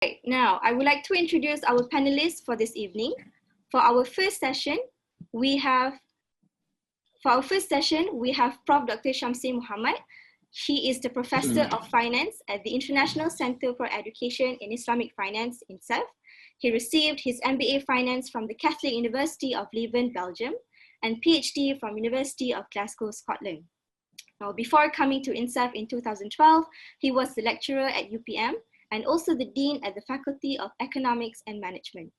Right, now, I would like to introduce our panelists for this evening. For our first session, we have Prof. Dr. Shamsi Muhammad. She is the Professor of Finance at the International Center for Education in Islamic Finance in INSEF. He received his MBA Finance from the Catholic University of Leuven, Belgium, and PhD from University of Glasgow, Scotland. Now, before coming to INSEF in 2012, he was the lecturer at UPM and also the Dean at the Faculty of Economics and Management.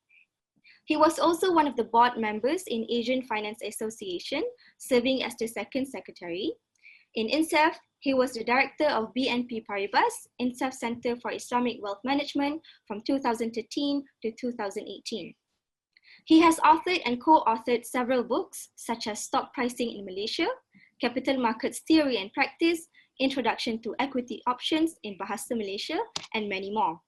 He was also one of the board members in Asian Finance Association, serving as the second secretary. In INSEF, he was the director of BNP Paribas, INSEF Center for Islamic Wealth Management from 2013 to 2018. He has authored and co-authored several books, such as Stock Pricing in Malaysia, Capital Markets Theory and Practice, Introduction to Equity Options in Bahasa Malaysia, and many more.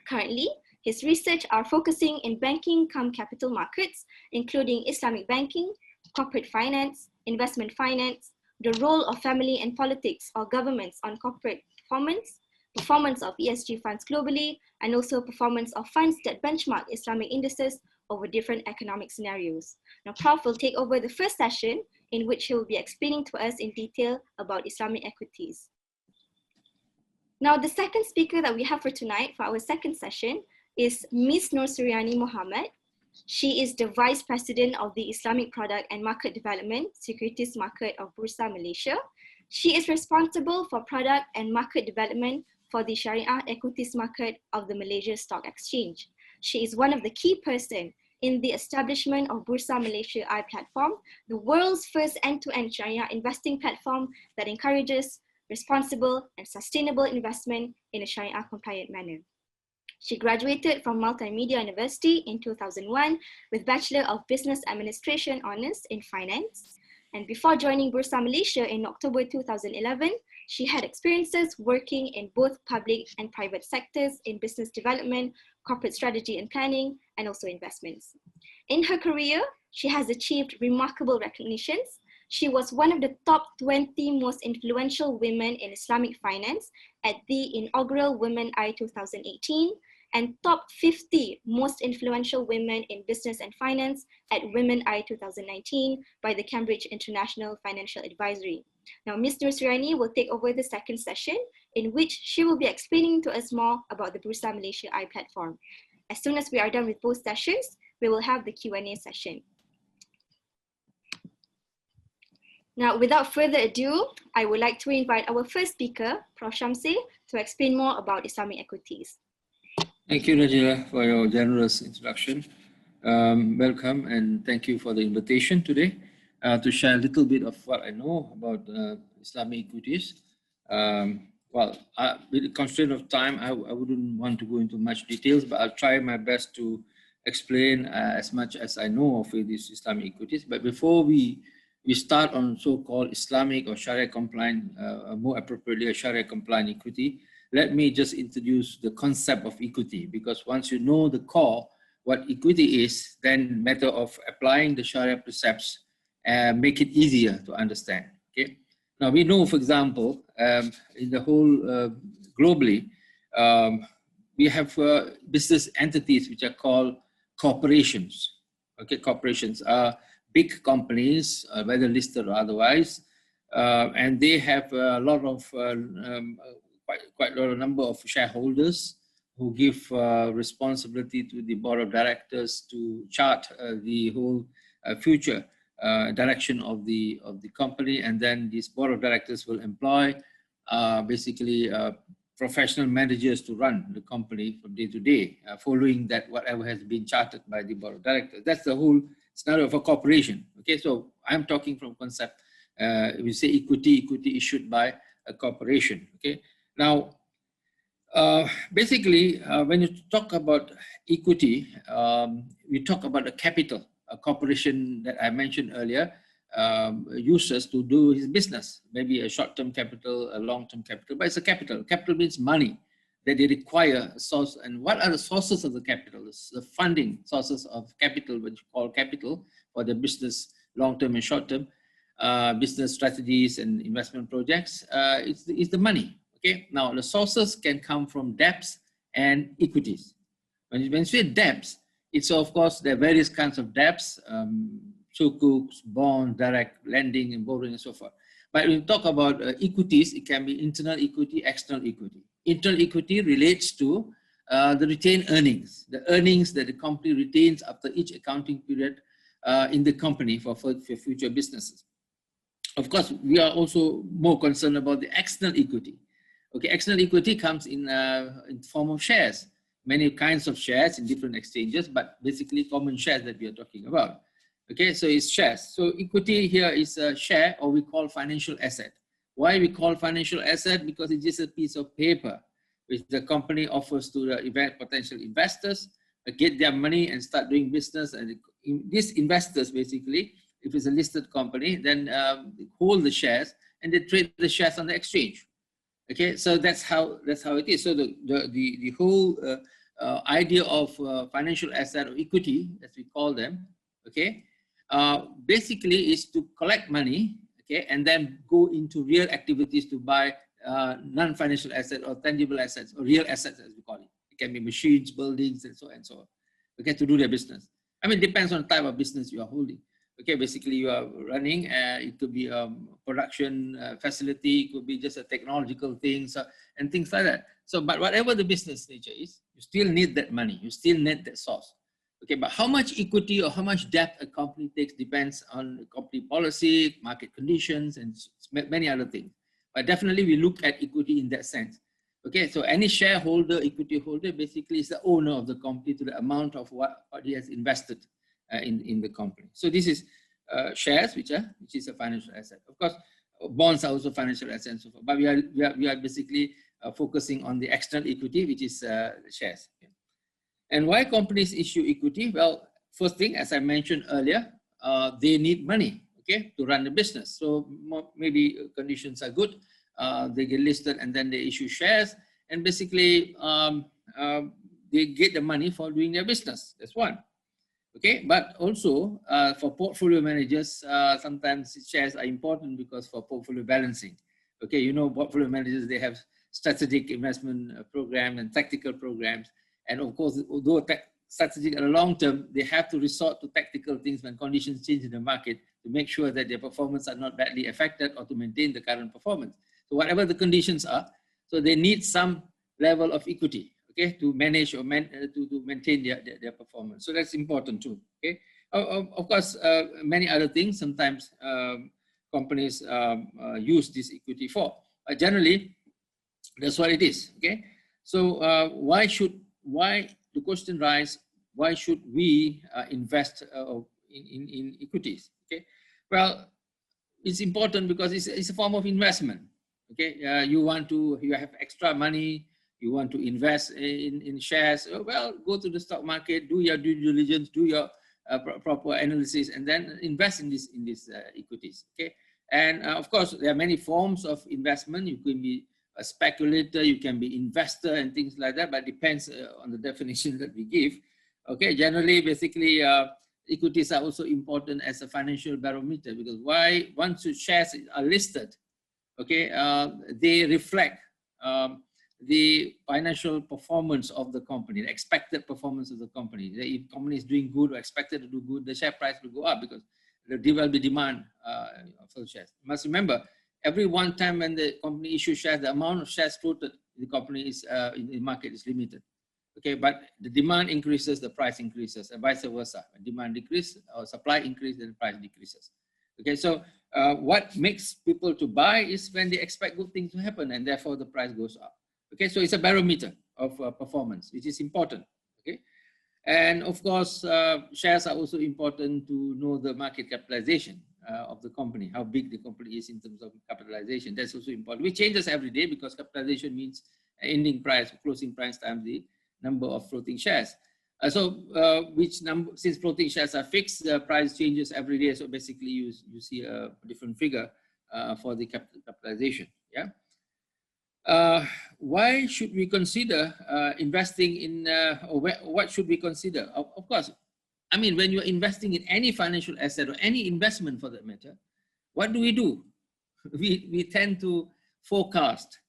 Currently, his research are focusing in banking cum capital markets, including Islamic banking, corporate finance, investment finance, the role of family and politics or governments on corporate performance of ESG funds globally, and also performance of funds that benchmark Islamic indices over different economic scenarios. Now, Prof will take over the first session, in which he will be explaining to us in detail about Islamic equities. Now, the second speaker that we have for tonight for our second session is Ms. Nur Suryani Muhammad. She is the Vice President of the Islamic Product and Market Development, Securities Market of Bursa Malaysia. She is responsible for product and market development for the Shariah Equities Market of the Malaysia Stock Exchange. She is one of the key persons in the establishment of Bursa Malaysia platform, the world's first end-to-end Sharia investing platform that encourages responsible and sustainable investment in a Sharia-compliant manner. She graduated from Multimedia University in 2001 with Bachelor of Business Administration Honours in Finance. And before joining Bursa Malaysia in October 2011, she had experiences working in both public and private sectors in business development, corporate strategy and planning, and also investments. In her career, she has achieved remarkable recognitions. She was one of the top 20 most influential women in Islamic finance at the inaugural Women Eye 2018, and top 50 most influential women in business and finance at Women Eye 2019 by the Cambridge International Financial Advisory. Now, Ms. Nur Suryani will take over the second session, in which she will be explaining to us more about the Bursa Malaysia platform. As soon as we are done with both sessions, we will have the Q&A session. Now, without further ado, I would like to invite our first speaker, Prof. Shamsi, to explain more about Islamic equities. Thank you, Najila, for your generous introduction. Welcome, and thank you for the invitation today to share a little bit of what I know about Islamic equities. With the constraint of time, I wouldn't want to go into much details, but I'll try my best to explain as much as I know of these Islamic equities. But before we start on so-called Islamic or Sharia-compliant, more appropriately a Sharia-compliant equity, let me just introduce the concept of equity, because once you know the core, what equity is, then matter of applying the Sharia precepts make it easier to understand. Okay. Now we know, for example, in the whole globally, we have business entities which are called corporations. Okay, corporations are big companies, whether listed or otherwise, and they have a lot of quite a lot of number of shareholders who give responsibility to the board of directors to chart the whole future direction of the company, and then this board of directors will employ basically professional managers to run the company from day to day, following that whatever has been charted by the board of directors. That's the whole scenario of a corporation. Okay, so I'm talking from concept. We say equity issued by a corporation. Okay. Now, basically, when you talk about equity, we talk about the capital. A corporation that I mentioned earlier uses to do his business, maybe a short-term capital, a long-term capital, but it's a capital. Capital means money that they require a source. And what are the sources of the capital? It's the funding sources of capital, which you call capital for the business, long-term and short-term business strategies and investment projects. It's the money. Okay, now the sources can come from debts and equities. When you say debts, it's of course there are various kinds of debts, Sukuks, bonds, direct lending and borrowing and so forth. But when we talk about equities, it can be internal equity, external equity. Internal equity relates to the retained earnings, the earnings that the company retains after each accounting period in the company for future businesses. Of course, we are also more concerned about the external equity. Okay, external equity comes in form of shares, many kinds of shares in different exchanges, but basically common shares that we are talking about. Okay, so it's shares. So equity here is a share, or we call financial asset. Why we call financial asset? Because it's just a piece of paper which the company offers to the potential investors, get their money and start doing business. And these investors basically, if it's a listed company, then hold the shares and they trade the shares on the exchange. Okay, so that's how it is. So the whole idea of financial asset or equity, as we call them, okay, basically is to collect money, okay, and then go into real activities to buy non-financial assets or tangible assets or real assets, as we call it. It can be machines, buildings, and so on, okay, to do their business. I mean, it depends on the type of business you are holding. Okay, basically you are running, it could be a production facility, it could be just a technological things and things like that. So, but whatever the business nature is, you still need that money, you still need that source. Okay, but how much equity or how much debt a company takes depends on company policy, market conditions, and many other things. But definitely we look at equity in that sense. Okay, so any shareholder, equity holder, basically is the owner of the company to the amount of what he has invested in the company. So this is shares, which is a financial asset. Of course, bonds are also financial assets and so forth. But we are basically focusing on the external equity, which is shares. Okay. And why companies issue equity? Well, first thing, as I mentioned earlier, they need money, okay, to run the business. So maybe conditions are good. They get listed and then they issue shares, and basically they get the money for doing their business. That's one. Okay, but also for portfolio managers, sometimes shares are important because for portfolio balancing. Okay, you know, portfolio managers, they have strategic investment program and tactical programs. And of course, although strategic in the long term, they have to resort to tactical things when conditions change in the market to make sure that their performance are not badly affected or to maintain the current performance. So whatever the conditions are, so they need some level of equity, okay, to manage or to maintain their performance. So that's important too, okay. Of course, many other things, sometimes companies use this equity for. Generally, that's what it is, okay. So why the question arises, why should we invest in equities, okay? Well, it's important because it's a form of investment, okay. You have extra money, you want to invest in shares, well, go to the stock market, do your due diligence, do your proper analysis, and then invest in these equities, okay. And of course, there are many forms of investment. You can be a speculator, you can be investor and things like that, but depends on the definition that we give. Okay, generally, basically, equities are also important as a financial barometer, because once your shares are listed, okay, they reflect the financial performance of the company, the expected performance of the company. If the company is doing good or expected to do good, the share price will go up because there will be demand for the shares. You must remember, every one time when the company issues shares, the amount of shares floated in the company is in the market is limited. Okay, but the demand increases, the price increases, and vice versa. When demand decreases or supply increases, then the price decreases. Okay, so what makes people to buy is when they expect good things to happen, and therefore the price goes up. Okay, so it's a barometer of performance, which is important. Okay, and of course, shares are also important to know the market capitalization of the company, how big the company is in terms of capitalization. That's also important. Which changes every day because capitalization means ending price, closing price times the number of floating shares. Which number, since floating shares are fixed, the price changes every day. So basically you see a different figure for the capitalization. Yeah. Why should we consider investing in, what should we consider? Of course, I mean, when you're investing in any financial asset or any investment for that matter, what do? We tend to forecast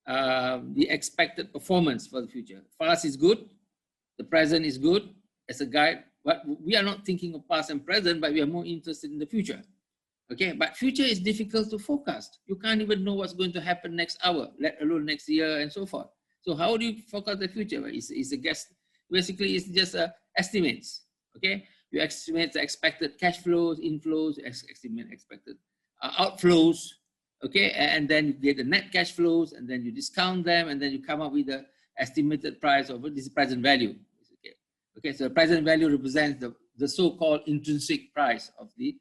the expected performance for the future. Past is good, the present is good as a guide, but we are not thinking of past and present, but we are more interested in the future. Okay, but future is difficult to forecast. You can't even know what's going to happen next hour, let alone next year and so forth. So how do you forecast the future? It's a guess. Basically, it's just estimates. Okay, you estimate the expected cash flows, inflows, estimate expected outflows. Okay, and then you get the net cash flows, and then you discount them, and then you come up with the estimated price of this present value. Okay, okay. So the present value represents the so-called intrinsic price of the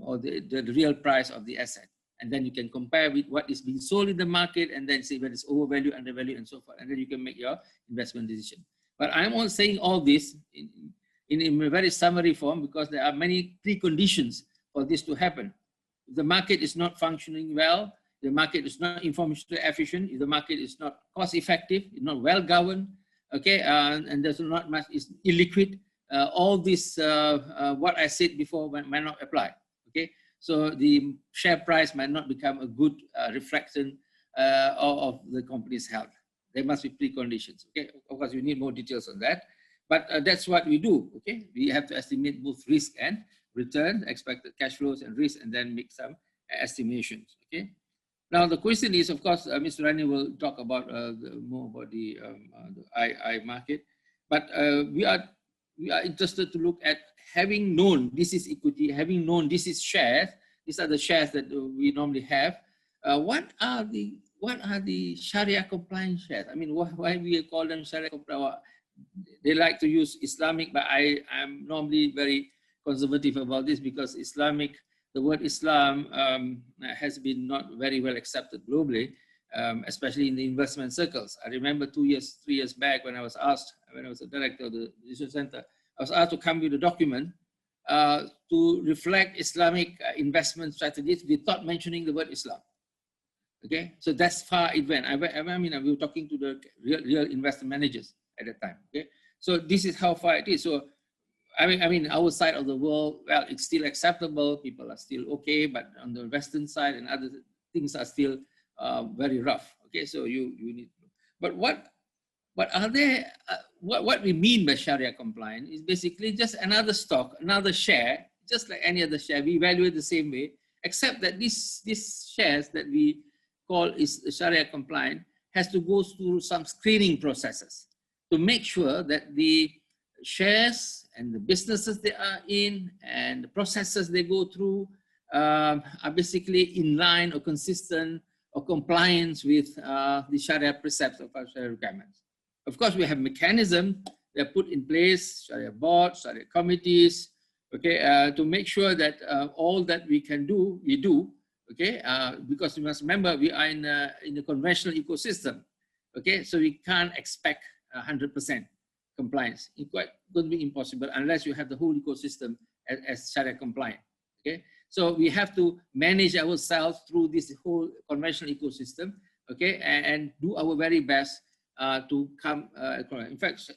or the real price of the asset. And then you can compare with what is being sold in the market and then say whether it's overvalued, undervalued, and so forth. And then you can make your investment decision. But I'm all saying all this in a very summary form because there are many preconditions for this to happen. If the market is not functioning well, the market is not informationally efficient, if the market is not cost effective, it's not well governed, okay, and there's not much, is illiquid, all this, what I said before might not apply, okay? So the share price might not become a good reflection of the company's health. There must be preconditions, okay? Of course, you need more details on that, but that's what we do, okay? We have to estimate both risk and return, expected cash flows and risk, and then make some estimations, okay? Now, the question is, of course, Mr. Rani will talk about more about the II market, but we are interested to look at having known this is equity, having known this is shares, these are the shares that we normally have. What are the Sharia compliant shares? I mean, why we call them Sharia compliant? They like to use Islamic, but I'm normally very conservative about this because the word Islam has been not very well accepted globally, especially in the investment circles. I remember 3 years back when I was asked, when I was a director of the research center, I was asked to come with a document to reflect Islamic investment strategies without mentioning the word Islam. Okay, so that's far it went. I mean, we were talking to the real investment managers at that time. Okay, so this is how far it is. So I mean, our side of the world, well, it's still acceptable. People are still okay, but on the Western side and other things are still very rough. Okay, so you need. But what are there? What we mean by Sharia compliant is basically just another stock, another share, just like any other share. We value it the same way, except that these shares that we call is Sharia compliant has to go through some screening processes to make sure that the shares and the businesses they are in and the processes they go through are basically in line or consistent or compliance with the Sharia precepts of our Sharia requirements. Of course, we have mechanisms that are put in place, Sharia boards, Sharia committees, okay, to make sure that all that we can do, we do, okay, because you must remember we are in a conventional ecosystem, okay, so we can't expect 100% compliance. It's quite going to be impossible unless you have the whole ecosystem as Sharia compliant, okay. So we have to manage ourselves through this whole conventional ecosystem, okay, and do our very best to come. In fact,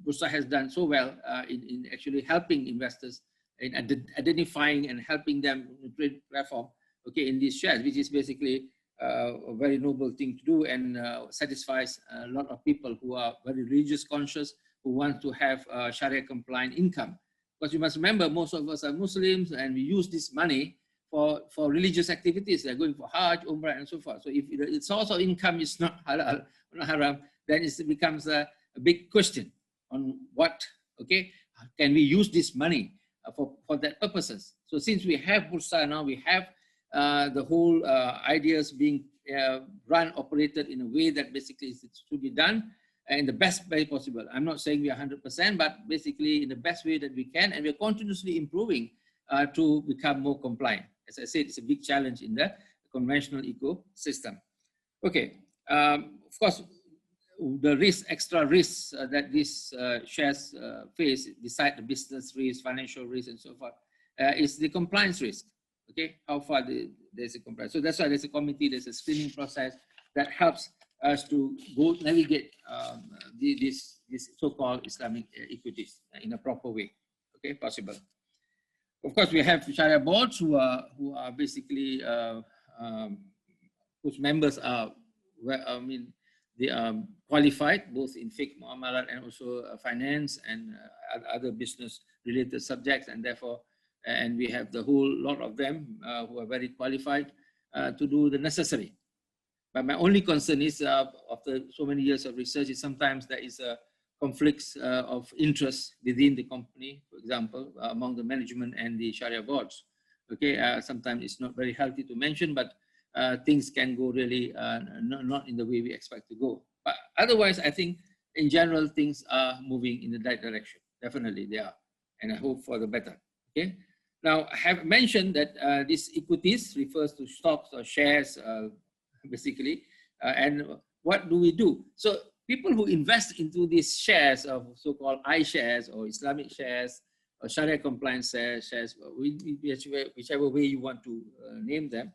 Bursa has done so well in actually helping investors in identifying and helping them in the trade platform, okay, in these shares, which is basically a very noble thing to do and satisfies a lot of people who are very religious conscious, who want to have Sharia compliant income. Because you must remember, most of us are Muslims and we use this money for religious activities. They're going for Hajj, Umrah, and so forth. So if the source of income is not halal, not haram, then it becomes a big question on what, okay, can we use this money for that purposes. So since we have Bursa now, we have the whole ideas being run, operated in a way that basically it should be done in the best way possible. I'm not saying we are 100%, but basically in the best way that we can, and we're continuously improving to become more compliant. As I said, it's a big challenge in the conventional ecosystem. Okay, of course, the extra risks that these shares face, beside the business risk, financial risk, and so forth, is the compliance risk. Okay, how far there's a compliance. So that's why there's a committee, there's a screening process that helps us to go navigate this so-called Islamic equities in a proper way. Okay, possible. Of course, we have Sharia boards who are basically whose members are they are qualified both in fiqh, muamalat, and also finance and other business related subjects, and therefore, and we have the whole lot of them who are very qualified to do the necessary. But my only concern is after so many years of research is sometimes there is a conflicts of interest within the company, for example, among the management and the Sharia boards. Okay, sometimes it's not very healthy to mention, but things can go really not in the way we expect to go. But otherwise, I think in general, things are moving in the right direction. Definitely they are. And I hope for the better. Okay. Now, I have mentioned that this equities refers to stocks or shares, basically. And what do we do? So people who invest into these shares of so-called iShares or Islamic shares or Sharia-compliant shares, whichever way you want to name them,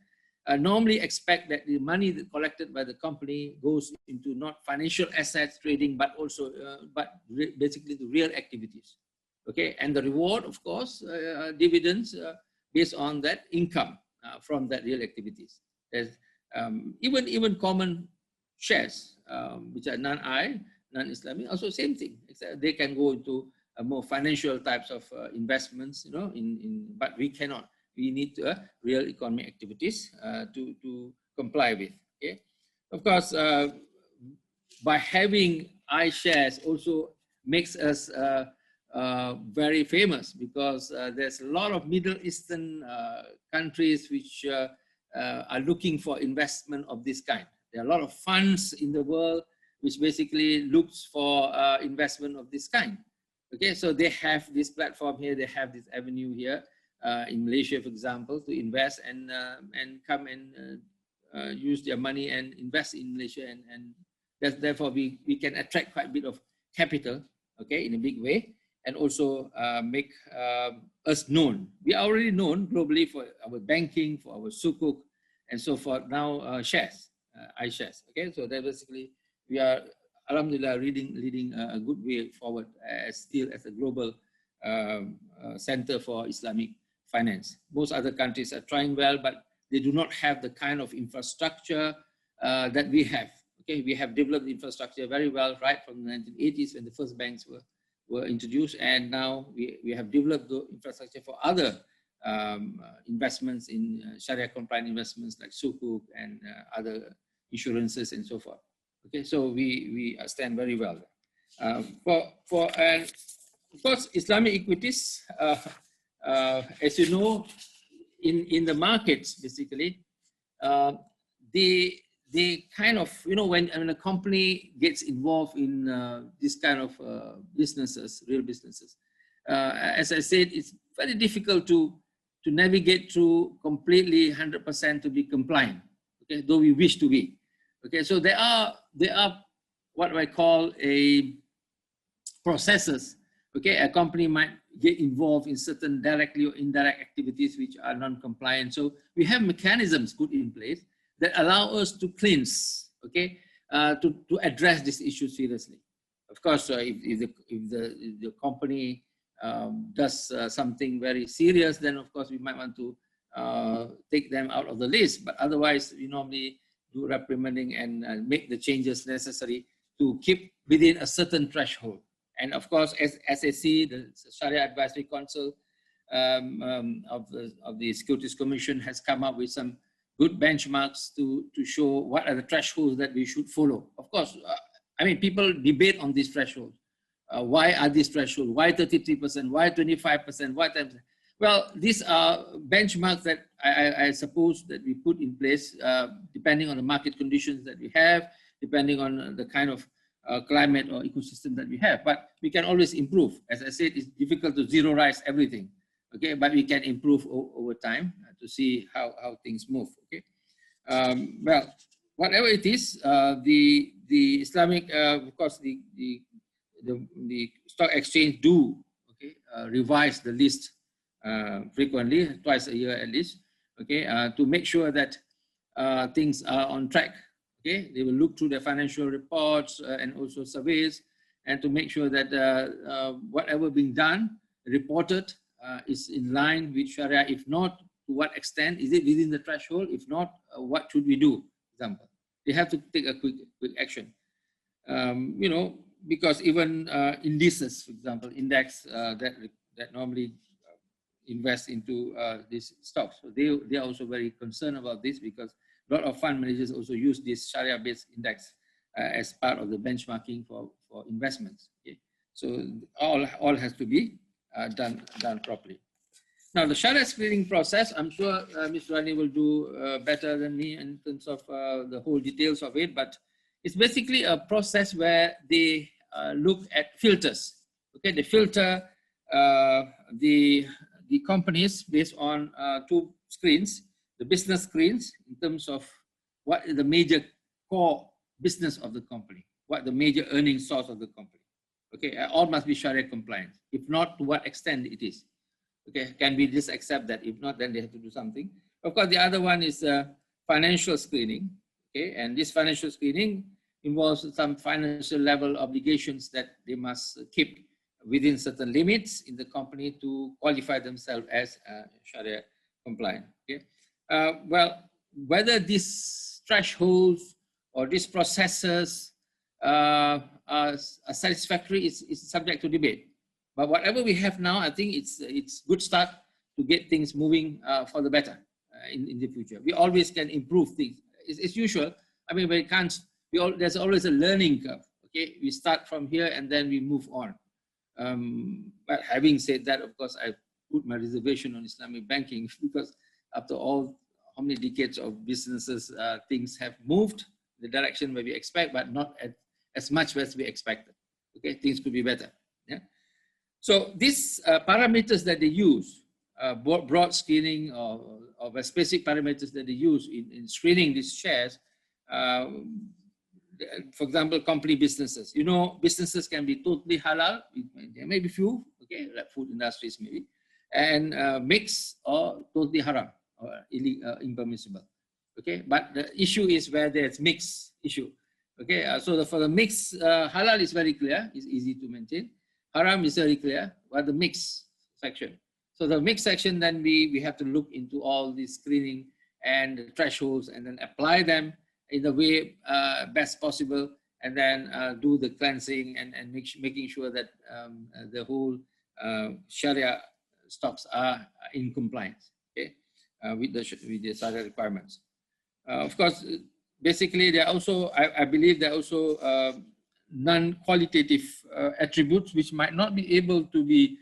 normally expect that the money that collected by the company goes into not financial assets trading, but also basically the real activities. Okay, and the reward, of course, dividends based on that income from that real activities. There's even common shares, which are non-Islamic, also same thing. Except they can go into more financial types of investments, but we cannot. We need real economic activities to comply with. Okay, of course, by having iShares also makes us very famous, because there's a lot of Middle Eastern countries which are looking for investment of this kind. There are a lot of funds in the world which basically looks for investment of this kind. Okay, so they have this platform here, they have this avenue here in Malaysia, for example, to invest and come and use their money and invest in Malaysia, and that's, therefore we can attract quite a bit of capital, okay, in a big way, and also make us known. We are already known globally for our banking, for our Sukuk, and so forth. Now shares, iShares. Okay, so that basically we are, alhamdulillah, leading a good way forward still as a global center for Islamic finance. Most other countries are trying well, but they do not have the kind of infrastructure that we have. Okay, we have developed infrastructure very well right from the 1980s when the first banks were introduced, and now we have developed the infrastructure for other investments in Sharia-compliant investments like Sukuk and other insurances and so forth. Okay, so we stand very well. And of course, Islamic equities, as you know, in the markets, basically, they kind of, when a company gets involved in this kind of businesses, real businesses, as I said, it's very difficult to navigate through completely 100% to be compliant, okay, though we wish to be. Okay, so there are what I call processes. Okay, a company might get involved in certain directly or indirect activities which are non-compliant. So we have mechanisms put in place that allow us to cleanse, okay, to address this issue seriously. Of course, if the company does something very serious, then of course we might want to take them out of the list. But otherwise, we normally do reprimanding and make the changes necessary to keep within a certain threshold. And of course, as SAC, the Sharia Advisory Council of the Securities Commission, has come up with some good benchmarks to show what are the thresholds that we should follow. Of course, people debate on these thresholds. Why are these thresholds? Why 33%? Why 25%? Why 10%? Well, these are benchmarks that I suppose that we put in place depending on the market conditions that we have, depending on the kind of climate or ecosystem that we have. But we can always improve. As I said, it's difficult to zero-rise everything, okay? But we can improve over time to see how things move, okay? Well, whatever it is, the Islamic, of course, the stock exchange do, okay, revise the list frequently, twice a year at least, okay, to make sure that things are on track. Okay, they will look through their financial reports and also surveys, and to make sure that whatever being done, reported, is in line with Sharia. If not, to what extent is it within the threshold? If not, what should we do? For example. They have to take a quick action. You know, because even indices, for example, index that normally invest into these stocks, so they are also very concerned about this, because a lot of fund managers also use this Sharia-based index as part of the benchmarking for investments. Okay? So all has to be done properly. Now, the Sharia screening process, I'm sure Ms. Rani will do better than me in terms of the whole details of it, but it's basically a process where they look at filters. Okay, they filter the companies based on two screens, the business screens in terms of what is the major core business of the company, what the major earning source of the company. Okay, all must be Sharia compliant. If not, to what extent it is. Okay, can we just accept that? If not, then they have to do something. Of course, the other one is financial screening. Okay, and this financial screening involves some financial level obligations that they must keep within certain limits in the company to qualify themselves as Sharia compliant. Okay, well, whether these thresholds or these processes are satisfactory is subject to debate. But whatever we have now, I think it's good start to get things moving for the better in the future. We always can improve things. It's usual. I mean, we can't. There's always a learning curve. Okay, we start from here and then we move on. But having said that, of course, I put my reservation on Islamic banking, because after all, how many decades of businesses, things have moved the direction where we expect, but not as much as we expected. Okay, things could be better. Yeah. So these parameters that they use, broad screening or specific parameters that they use in screening these shares, for example, company businesses. You know, businesses can be totally halal. There may be few, okay, like food industries maybe, and mixed or totally haram or impermissible. Okay, but the issue is where there's mixed issue. Okay, so for the mixed, halal is very clear, it's easy to maintain. Haram is very clear, but the mix section. So the mix section, then we have to look into all these screening and the thresholds and then apply them in the way best possible, and then do the cleansing and making sure that the whole Sharia stocks are in compliance, okay, with the Sharia requirements. Of course, basically, there are also, I believe there are also non-qualitative attributes which might not be able to be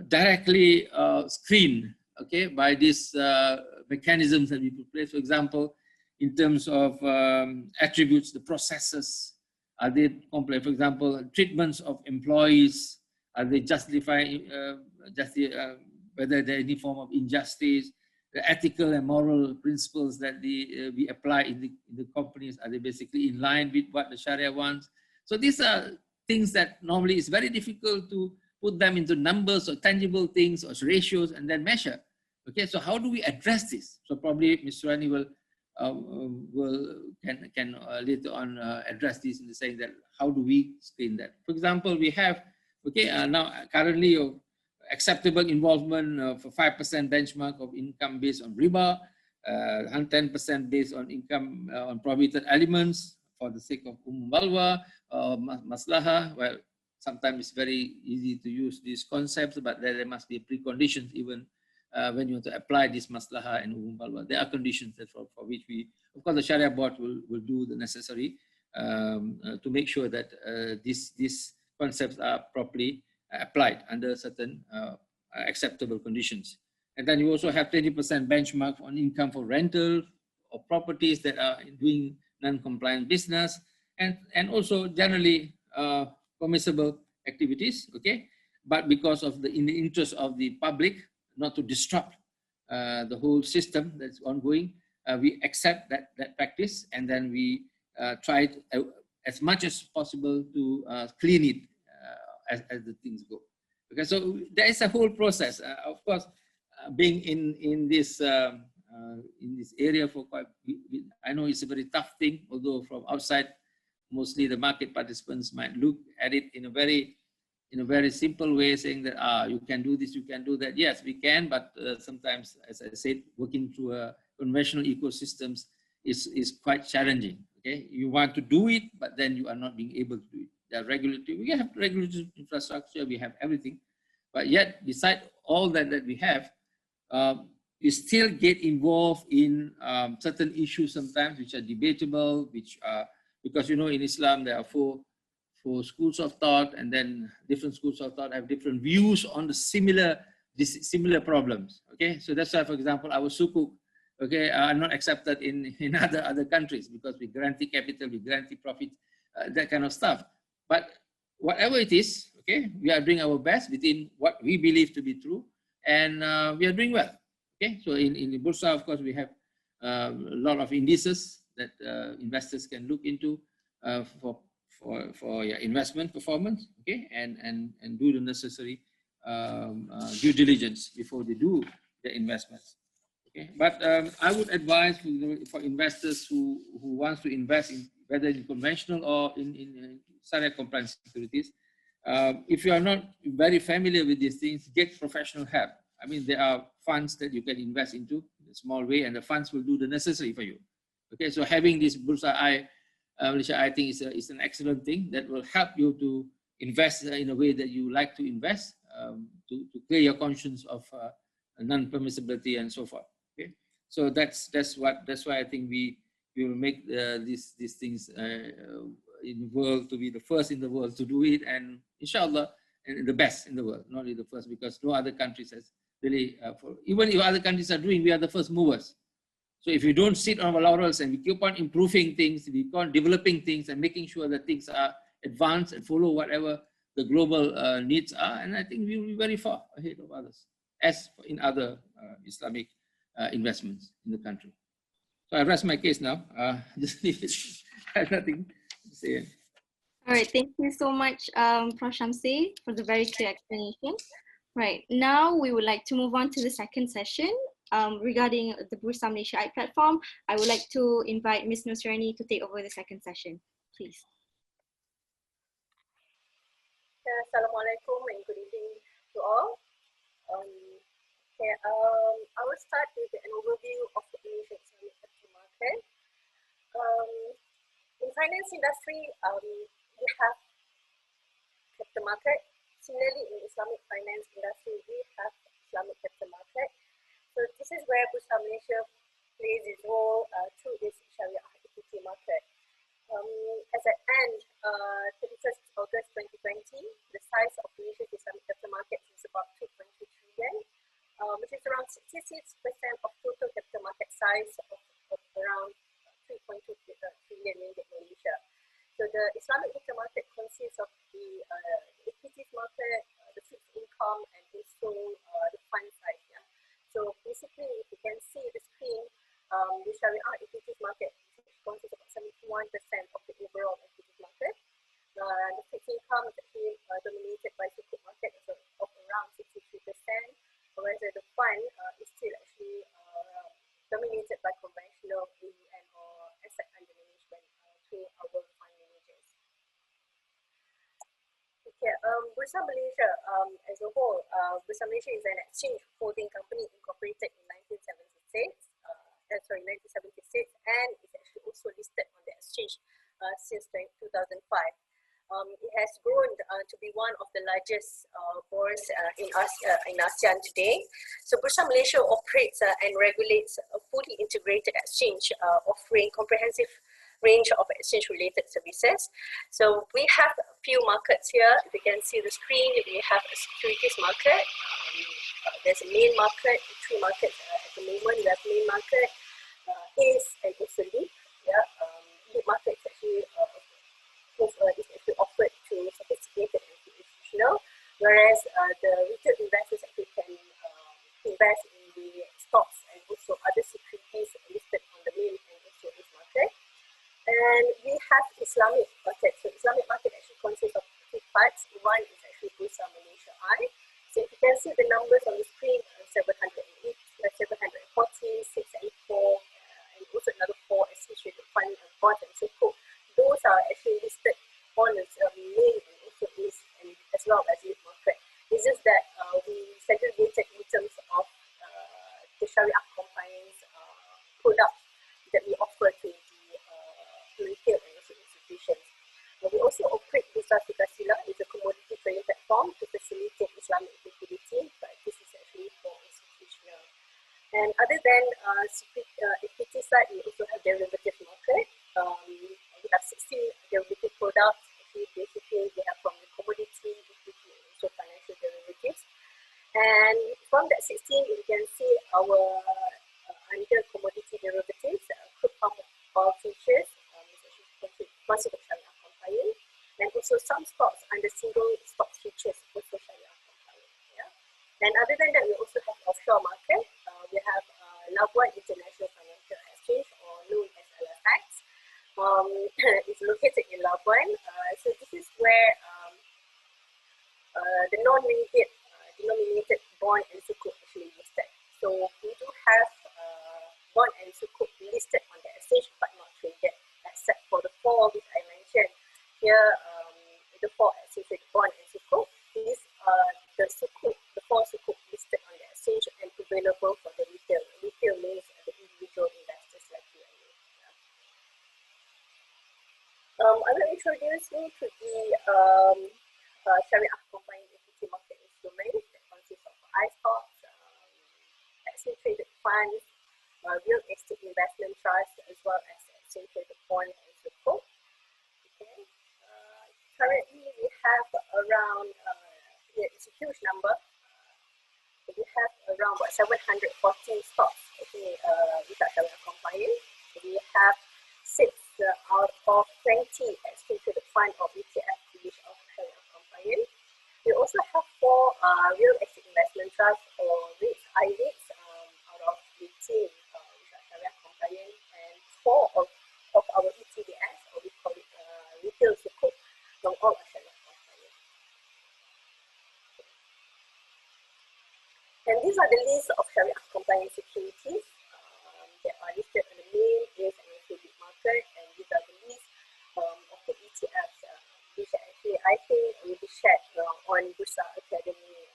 directly screened, okay, by these mechanisms that we put in place. For example, in terms of attributes, the processes, are they complex? For example, treatments of employees, are they justifying whether there is any form of injustice? The ethical and moral principles that we apply in the companies, are they basically in line with what the Sharia wants? So these are things that normally is very difficult to put them into numbers or tangible things or ratios and then measure. Okay, so how do we address this? So probably Mr. Rani can later on address this in the saying that how do we screen that? For example, we have now currently acceptable involvement for 5% benchmark of income based on riba, 10% based on income on prohibited elements for the sake of balwa, maslaha. Well, sometimes it's very easy to use these concepts, but there must be preconditions even when you want to apply this maslaha and balwa. There are conditions that for which we, of course, the Sharia board will do the necessary to make sure that these concepts are properly applied under certain acceptable conditions. And then you also have 20% benchmark on income for rental or properties that are doing non-compliant business, and also generally permissible activities, okay? But because of in the interest of the public, not to disrupt the whole system that's ongoing, we accept that practice, and then we try to, as much as possible to clean it as the things go. Okay, so there is a whole process. Of course, being in this area for quite, I know it's a very tough thing. Although from outside, mostly the market participants might look at it in a very simple way, saying that you can do this, you can do that. Yes, we can, but sometimes, as I said, working through a conventional ecosystems is quite challenging. Okay, you want to do it, but then you are not being able to do it. There are regulatory, we have regulatory infrastructure, we have everything, but yet beside all that we have, you still get involved in certain issues sometimes which are debatable, which are, because in Islam there are four schools of thought, and then different schools of thought have different views on the similar problems. Okay, so that's why, for example, our Sukuk, okay, are not accepted in other countries because we guarantee capital, we guarantee profit, that kind of stuff. But whatever it is, okay, we are doing our best within what we believe to be true, and we are doing well. Okay, so in the Bursa, of course, we have a lot of indices that investors can look into for your investment performance, okay, and do the necessary due diligence before they do the investments. Okay, but I would advise for investors who wants to invest in whether in conventional or in Shariah-compliant securities, if you are not very familiar with these things, get professional help. I mean, there are funds that you can invest into in a small way, and the funds will do the necessary for you. Okay, so having this Bursa Malaysia, I think is an excellent thing that will help you to invest in a way that you like to invest, to clear your conscience of non-permissibility and so forth. Okay, so that's why I think we will make these things in the world to be the first in the world to do it, and inshallah, and the best in the world, not only the first, because no other countries has really, even if other countries are doing, we are the first movers. So if you don't sit on our laurels and we keep on improving things, we keep on developing things and making sure that things are advanced and follow whatever the global needs are, and I think we will be very far ahead of others, as in other Islamic investments in the country. So I rest my case now. Just leave it. I have nothing to say. All right, thank you so much, Prof. Shamsi, for the very clear explanation. Right, now we would like to move on to the second session regarding the Bursa Malaysia platform. I would like to invite Ms. Nusrani to take over the second session, please. Assalamualaikum and good evening to all. I will start with an overview of the Malaysian Islamic capital market. In finance industry, we have capital market. Similarly, in Islamic finance industry, we have Islamic capital market. So this is where Bursa Malaysia plays its role through this Shariah equity market. As at end 31st August 2020, the size of Malaysia's Islamic capital market is about 2.2 trillion, which is around 66% of total capital market size of around 3.2 trillion ringgit Malaysia. So the Islamic capital market consists of the equities market, the fixed income, and also the fund side. Yeah. So basically, if you can see the screen, the Shariah equities market consists of 71% of the overall equities market. The fixed income is actually dominated by Sukuk market of around 63%, whereas the fund is still actually dominated by conventional AUM or asset under management through our fund managers. Okay, Bursa Malaysia as a whole, Bursa Malaysia is an exchange holding company incorporated in 1976, and it's actually also listed on the exchange since 2005. It has grown to be one of the largest bourse in ASEAN today. So Bursa Malaysia operates and regulates a fully integrated exchange offering comprehensive range of exchange-related services. So we have a few markets here. If you can see the screen, we have a securities market. There's a main market, three markets at the moment. We have main market, is and also lead. Yeah, lead market is actually offered to sophisticated and institutional, whereas the retail investors actually can invest in the stocks and also other securities listed on the main and also this market. And we have Islamic market. So Islamic market actually consists of two parts. One is actually Bursa Malaysia I. So if you can see the numbers on the screen, 708, 740, 684, and also another 4 associated fund bonds and Sukuk. Those are actually listed on the main and also list, and as well as lead market. It's just that we segregated in terms of the Shariah compliance products that we offer to the retail facilitate Islamic liquidity, but this is actually for institutional. And other than equity side, we also have derivative market. We have 16 derivative products. Actually, basically, we have from the commodity, equity, and also financial derivatives. And from that 16, you can see our under commodity derivatives, crude palm oil futures, considered Shariah-compliant, and also some stocks under single stock futures, also Shariah-compliant. Yeah? And other than that, we also have offshore market. We have Labuan International Financial Exchange, or known as LFX. It's located in Labuan. So this is where the non-ringgit denominated bond and sukuk actually listed. So we do have bond and sukuk listed on the exchange, but not traded, except for the four which I mentioned here. The four exchange bond and sukuk. These are the sukuk, the four sukuk listed on the exchange and available for the retail. Retail means the individual investors like you and me. I will introduce you to the Shariah-compliant equity market instruments that consist of iStocks, exchange traded funds, real estate investment trusts, as well as exchange traded bonds and sukuk. Okay. Currently, we have around, it's a huge number. We have around 714 stocks actually, which are Shariah-compliant. We have 6 out of 20 exchange traded fund or ETF which are Shariah-compliant. We also have 4 real estate investment trusts or REITs, I-REITs, out of 18 which are Shariah-compliant, and 4 of our ETBS, or we call it retail sukuk, all are Shariah-compliant. And these are the list of Shariah-compliant securities that are listed on the main base and included market, and these are the list of the ETFs which actually I think will be shared on Bursa Academy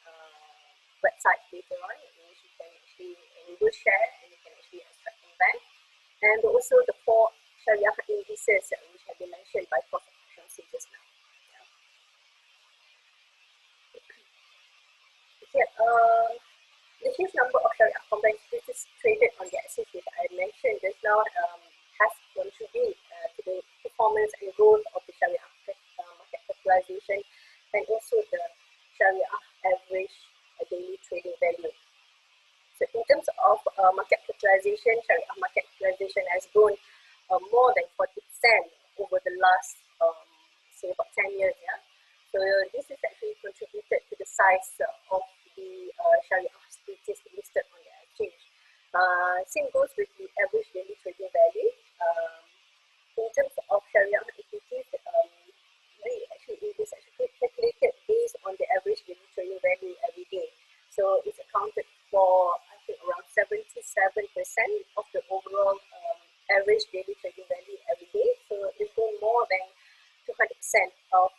website later on, which you can actually, we will share and you can actually extract from that. And also the 4 Shariah indices which have been mentioned by Prof. Shamsi just now. Okay, the huge number of Shariah-compliant securities traded on the exchange which I mentioned just now has contributed to the performance and growth of the Shariah market capitalization, and also the Shariah average daily trading value. So in terms of market capitalization, Shariah market capitalization has grown more than 40% over the last, say, about 10 years. Yeah? So this has actually contributed to the size of the Shariah securities listed on the exchange. Same goes with the average daily trading value. In terms of Shariah equities, it's actually calculated based on the average daily trading value every day. So it's accounted for, I think, around 77% of the overall average daily trading value every day. So it's grown more than 200%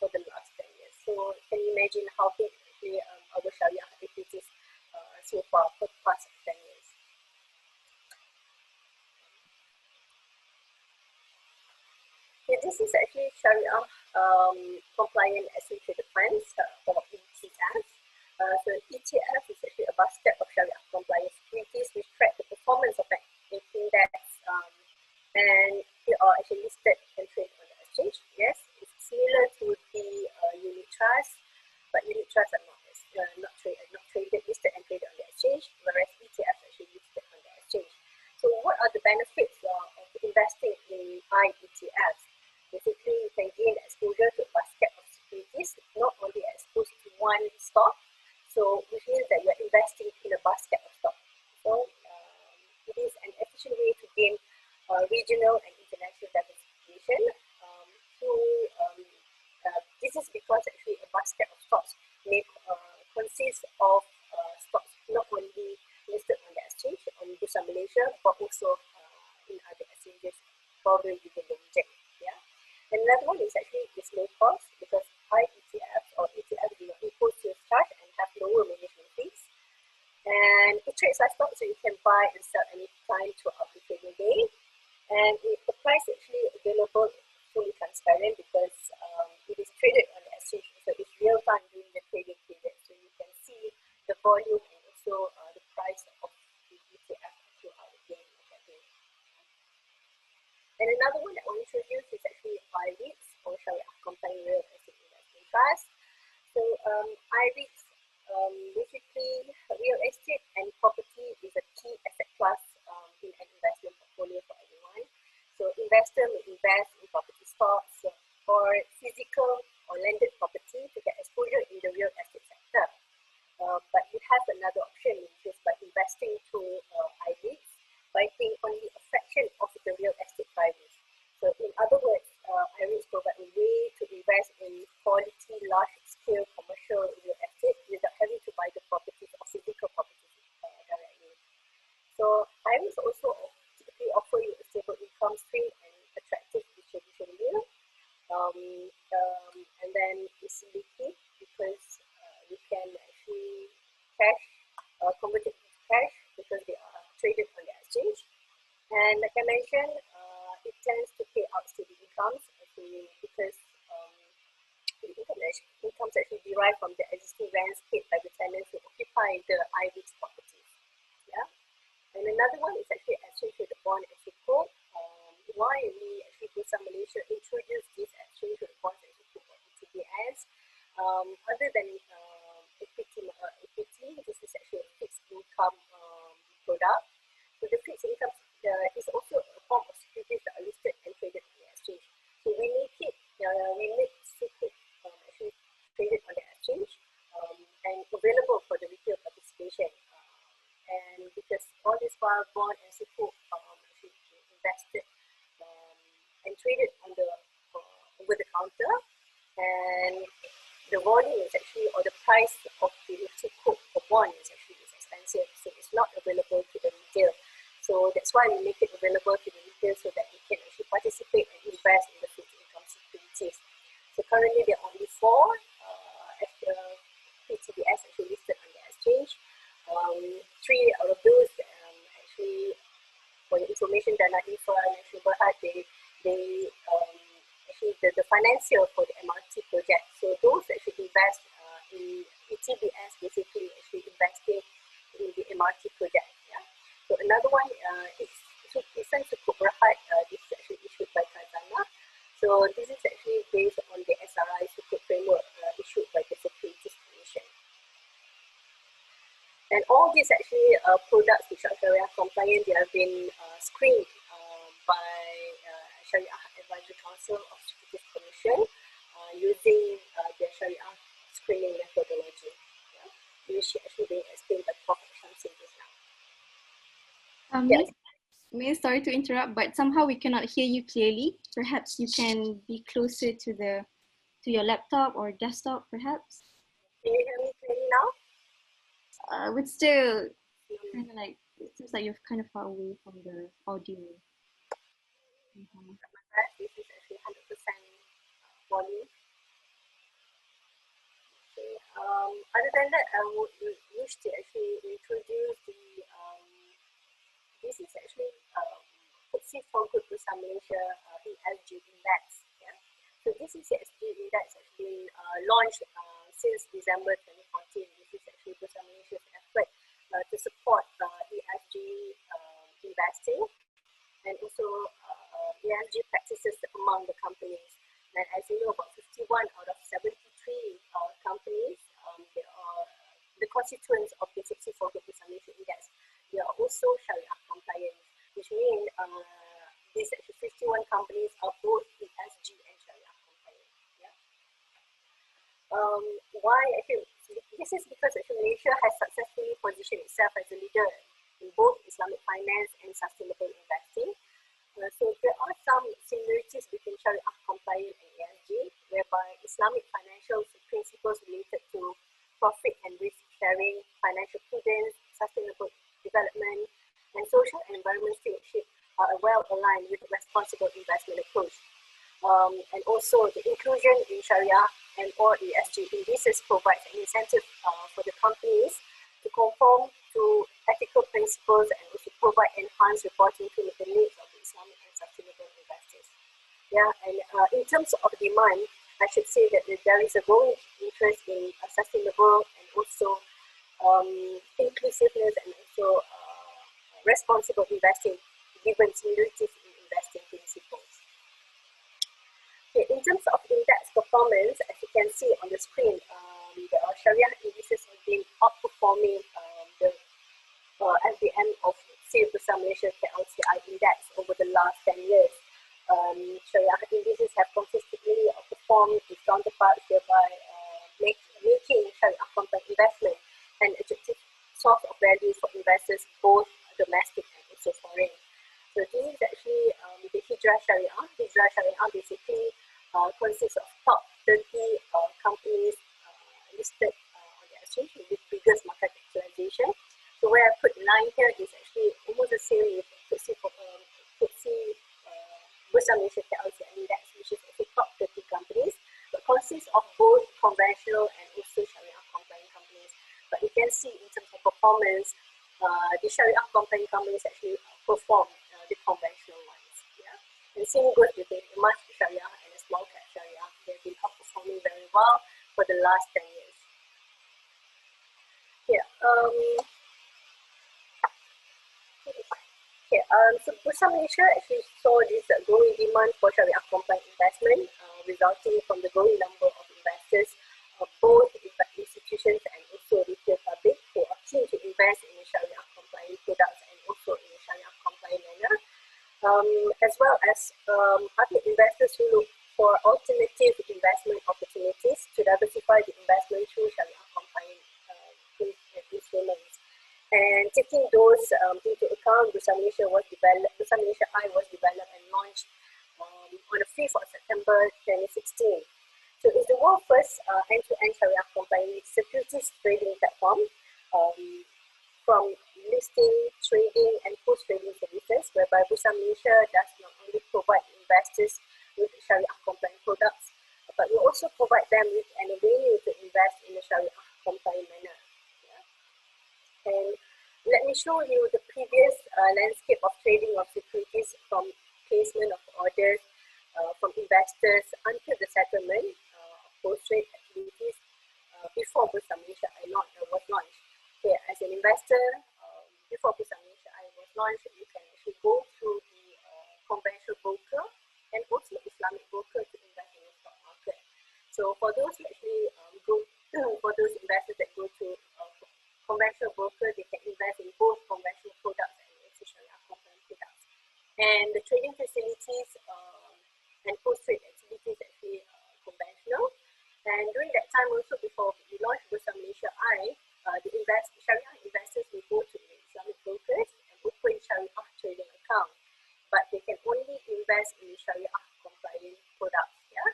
for the last 10 years. So can you imagine how big actually our Shariah equities so far for the past 10 years? Okay, this is actually Shariah compliant exchange traded funds or ETFs. So ETF is actually a basket of Shariah compliant securities which track the performance of an index, and they are actually listed and traded on the exchange. Yes, it's similar to the unit trust, but unit trusts are not traded, listed and traded on the exchange, whereas ETFs are actually listed on the exchange. So what are the benefits of investing in ETFs? Basically, you can gain exposure to a basket of securities, not only exposed to one stock, so which means that you're investing in a basket of stocks. So it is an efficient way to gain regional and international diversification. This is because actually a basket of stocks may consist of stocks not only listed on the exchange, on Bursa Malaysia, but also in other exchanges, probably within the region. Yeah. And another one is actually it's low cost, because ETFs or ETFs do not impose sales charge and have lower management fees. And it trades like stocks, so you can buy and sell any time throughout the trading day. And the price actually available fully transparent because it is traded on the exchange, so it's real time during the trading period. So volume and also the price of the ETF throughout the game. And another one that I want to introduce is actually IREITs, or Shariah-compliant Real Estate Investment Trust. So IREITs, basically real estate and property is a key asset class in an investment portfolio for everyone. So investor may invest in property stocks or physical or landed property to get exposure in the real estate sector. But you have another option, which is by investing through IREITs, by paying only a fraction of the real estate prices. So in other words, IREITs provide a way to invest in quality, large-scale commercial real estate without having to buy the properties or physical properties directly. So IREITs also typically offer you a stable income stream and attractive distribution yield. And then it's liquid because you can actually convert it to cash because they are traded on the exchange. And like I mentioned, it tends to pay out steady incomes because the incomes actually derive from the existing rents paid by the tenants who occupy the IREITs properties. Yeah. And another one is actually exchange traded bond and Sukuk. Why we actually Bursa Malaysia introduced this exchange traded bonds and Sukuk or ETBS, other than equity, this is actually a fixed income product. So the fixed income is also a form of securities that are listed and traded on the exchange. So we make Sukuk actually traded on the exchange and available for the retail participation. And because all these bond and Sukuk actually invested and traded on the over the counter, and the volume is actually, or the price of the Sukuk or bond is actually expensive, so it's not available to the retail. So that's why we make it available to the retail so that they can actually participate and invest in the fixed income securities. So currently there are only 4 ETBS actually listed on the exchange. 3 out of those actually, for your information, Dana Infra and National Berhad, they actually the financier for the MRT project. So those actually invest in ETBS, basically actually investing in the MRT project. Yeah. So another one is Sukuk Berhad. This is actually issued by Khazanah. So this is actually based on the SRI Sukuk framework issued by the Securities Commission. And all these actually products which are Sharia compliant, they have been screened by Sharia Advisory Council of Securities Commission using their Sharia screening methodology, which actually being explained by Prof. Shamsin just now. May, sorry to interrupt, but somehow we cannot hear you clearly. Perhaps you can be closer to your laptop or desktop, perhaps. Can you hear me clearly now? But still, kind of like, it seems like you're kind of far away from the audio. This is actually 100% volume. Okay. Other than that, I would wish to actually introduce this is actually FTSE for Good Bursa Malaysia ESG Index. Yeah. So this ESG Index has been launched since December 2014. This is actually Bursa Malaysia's effort to support ESG investing and also ESG practices among the companies. And as you know, about 51 out of 73 companies, they are the constituents of the FTSE for Good Bursa Malaysia Index. They are also Sharia compliant, which means these 51 companies are both ESG and Sharia compliant. Yeah. Why? This is because Malaysia has successfully positioned itself as a leader in both Islamic finance and sustainable investing. So there are some similarities between Sharia compliant and ESG, whereby Islamic financial principles related to profit and risk sharing, financial prudence, sustainable development, and social and environmental stewardship are well aligned with a responsible investment approach. And also the inclusion in Sharia and or ESG indices provides an incentive for the companies to conform to ethical principles and also provide enhanced reporting to meet the needs of the Islamic and sustainable investors. Yeah, and in terms of demand, I should say that there is a growing interest in sustainable and also inclusiveness and also responsible investing given similarities in investing principles. Okay, in terms of index performance, as you can see on the screen, the Shariah indices have been outperforming the FBM of Bursa Malaysia KLCI index over the last 10 years. Shariah indices have consistently outperformed its counterparts, thereby making Shariah-compliant investment an attractive source of value for investors, both domestic and also foreign. So this is actually the Hijrah Shariah. Hijrah Shariah basically consists of top 30 companies listed on the exchange with biggest market capitalization. So where I put 9 here is actually almost the same with FTSE Bursa Malaysia KLCI index, which is also top 30 companies, but consists of both conventional and also Shariah-compliant companies. But you can see in terms of performance, the Shariah-compliant companies actually perform the conventional ones. Yeah? And same goes with the much Shariah and the small cap Shariah. They've been outperforming very well for the last 10 years. Yeah. So Bursa Malaysia actually saw this growing demand for Shariah-compliant investment, resulting from the growing number of investors, both institutions and also retail public, who are keen to invest in Shariah-compliant products and also in a Shariah-compliant manner, as well as other investors who look for alternative investment opportunities to diversify the investment through Shariah-compliant instruments. And taking those into account, Bursa Malaysia I was developed and launched on the 5th of September 2016. So it's the world's first end-to-end Shariah-compliant securities trading platform, from listing, trading, and post-trading services, whereby Bursa Malaysia does not only provide investors with Shariah-compliant products, but we also provide them with an avenue to invest in a Shariah-compliant manner. And let me show you the previous landscape of trading of securities, from placement of orders from investors until the settlement of post-trade activities before Bursa Malaysia was launched. Okay, as an investor, before Bursa Malaysia was launched, you can actually go through the conventional broker and also Islamic broker to invest in the stock market. So for those who actually for those investors that go to conventional broker, they can invest in both conventional products and also Shariah-compliant products. And the trading facilities and post-trade activities actually conventional. And during that time also, before we launched Bursa Malaysia the Shariah investors will go to the Islamic brokers and open Shariah trading account. But they can only invest in Shariah-compliant products. Yeah.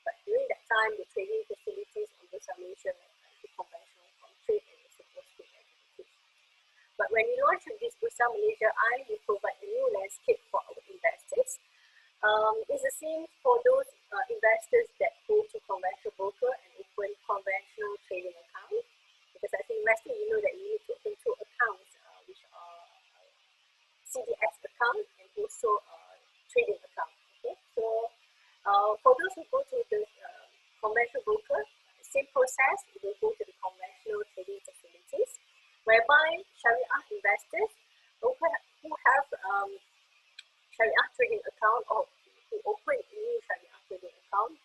But during that time, the trading facilities on Bursa Malaysia are conventional from trade and also post-trade activities. But when we launched this Bursa Malaysia we provide a new landscape for our investors. It's the same for those investors that go to conventional broker and open conventional trading account. Because as an investor, you know that you need to open 2 accounts, which are CDS account and also trading account. Okay, so for those who go to the conventional broker, same process, we will go to the conventional trading facilities, whereby Shariah investors who have Shariah trading account or who open a new Shariah trading account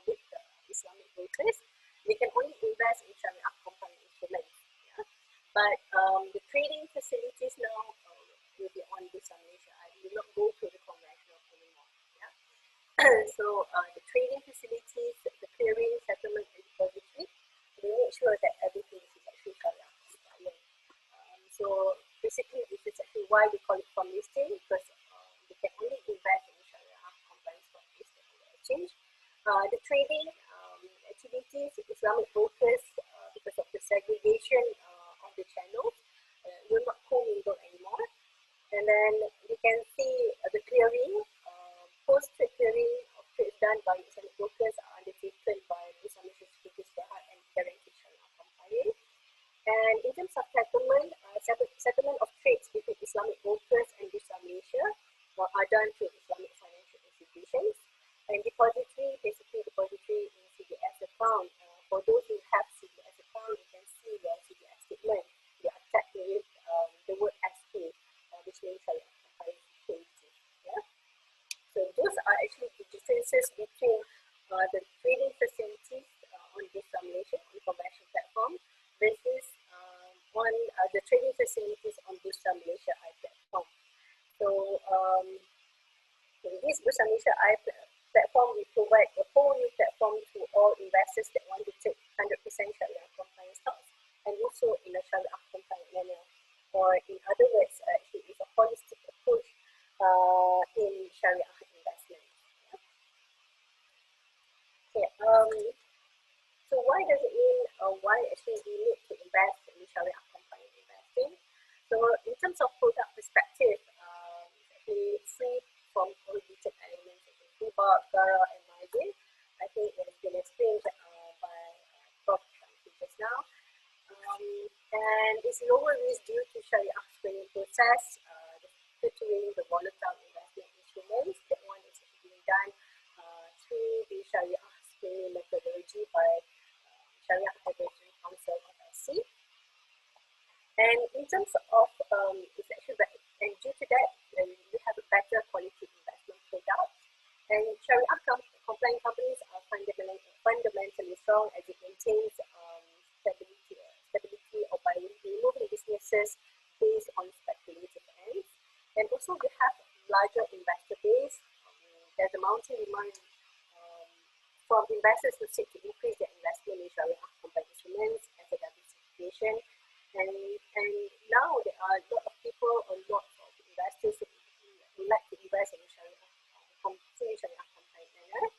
with the Islamic brokers, they can only invest in Shariah-compliant instruments. Yeah? But the trading facilities now will be on Bursa Malaysia. I will not go to the conventional anymore. Yeah? So the trading facilities, the clearing, settlement, and depository, we make sure that everything is actually Shariah-compliant. So basically, this is actually why we call it from listing, because they can only invest in Shariah-compliant stock listed on the exchange. The trading activities, Islamic brokers, because of the segregation of the channels, will not co-mingle anymore. And then you can see the clearing, post-trade clearing of trades done by Islamic brokers are undertaken by Islamic Securities and guaranteed Shariah-compliant. And in terms of settlement, settlement of trades between Islamic brokers and Bursa Malaysia are done through Islamic financial institutions. And depository, basically depository in CDS account. For those who have CDS account, you can see your CDS differences between the trading facilities on Bursa Malaysia, on conventional platform, versus on the trading facilities on Bursa Malaysia platform. So in this Bursa Malaysia platform, we provide a whole new platform to all investors that want to take 100% Shariah-compliant stocks, and also in a Shariah-compliant manner. Or in other words, actually it's a holistic approach in Shariah investment. Okay, so why does it mean, why actually we need to invest in Shariah-compliant investing? So in terms of product perspective, actually free from prohibited elements such as riba, gara, and margin. I think it has been explained by Prof. Shamsi just now. And it's lower risk due to Shariah screening process, filtering the volatile investment instruments. That one is being done through the Shariah screening methodology by Shariah Advisory Council of SC. And in terms of it's actually, and due to that, we have a better quality investment product. And Shariah-compliant companies are fundamentally strong as it maintains stability or by removing businesses based on speculative ends. And also we have larger investor base. There's a mounting demand from investors who seek to increase their investment in Shariah-compliant instruments as a diversification. And now there are a lot of people, a lot of investors who like to invest in Shariah-compliant manner.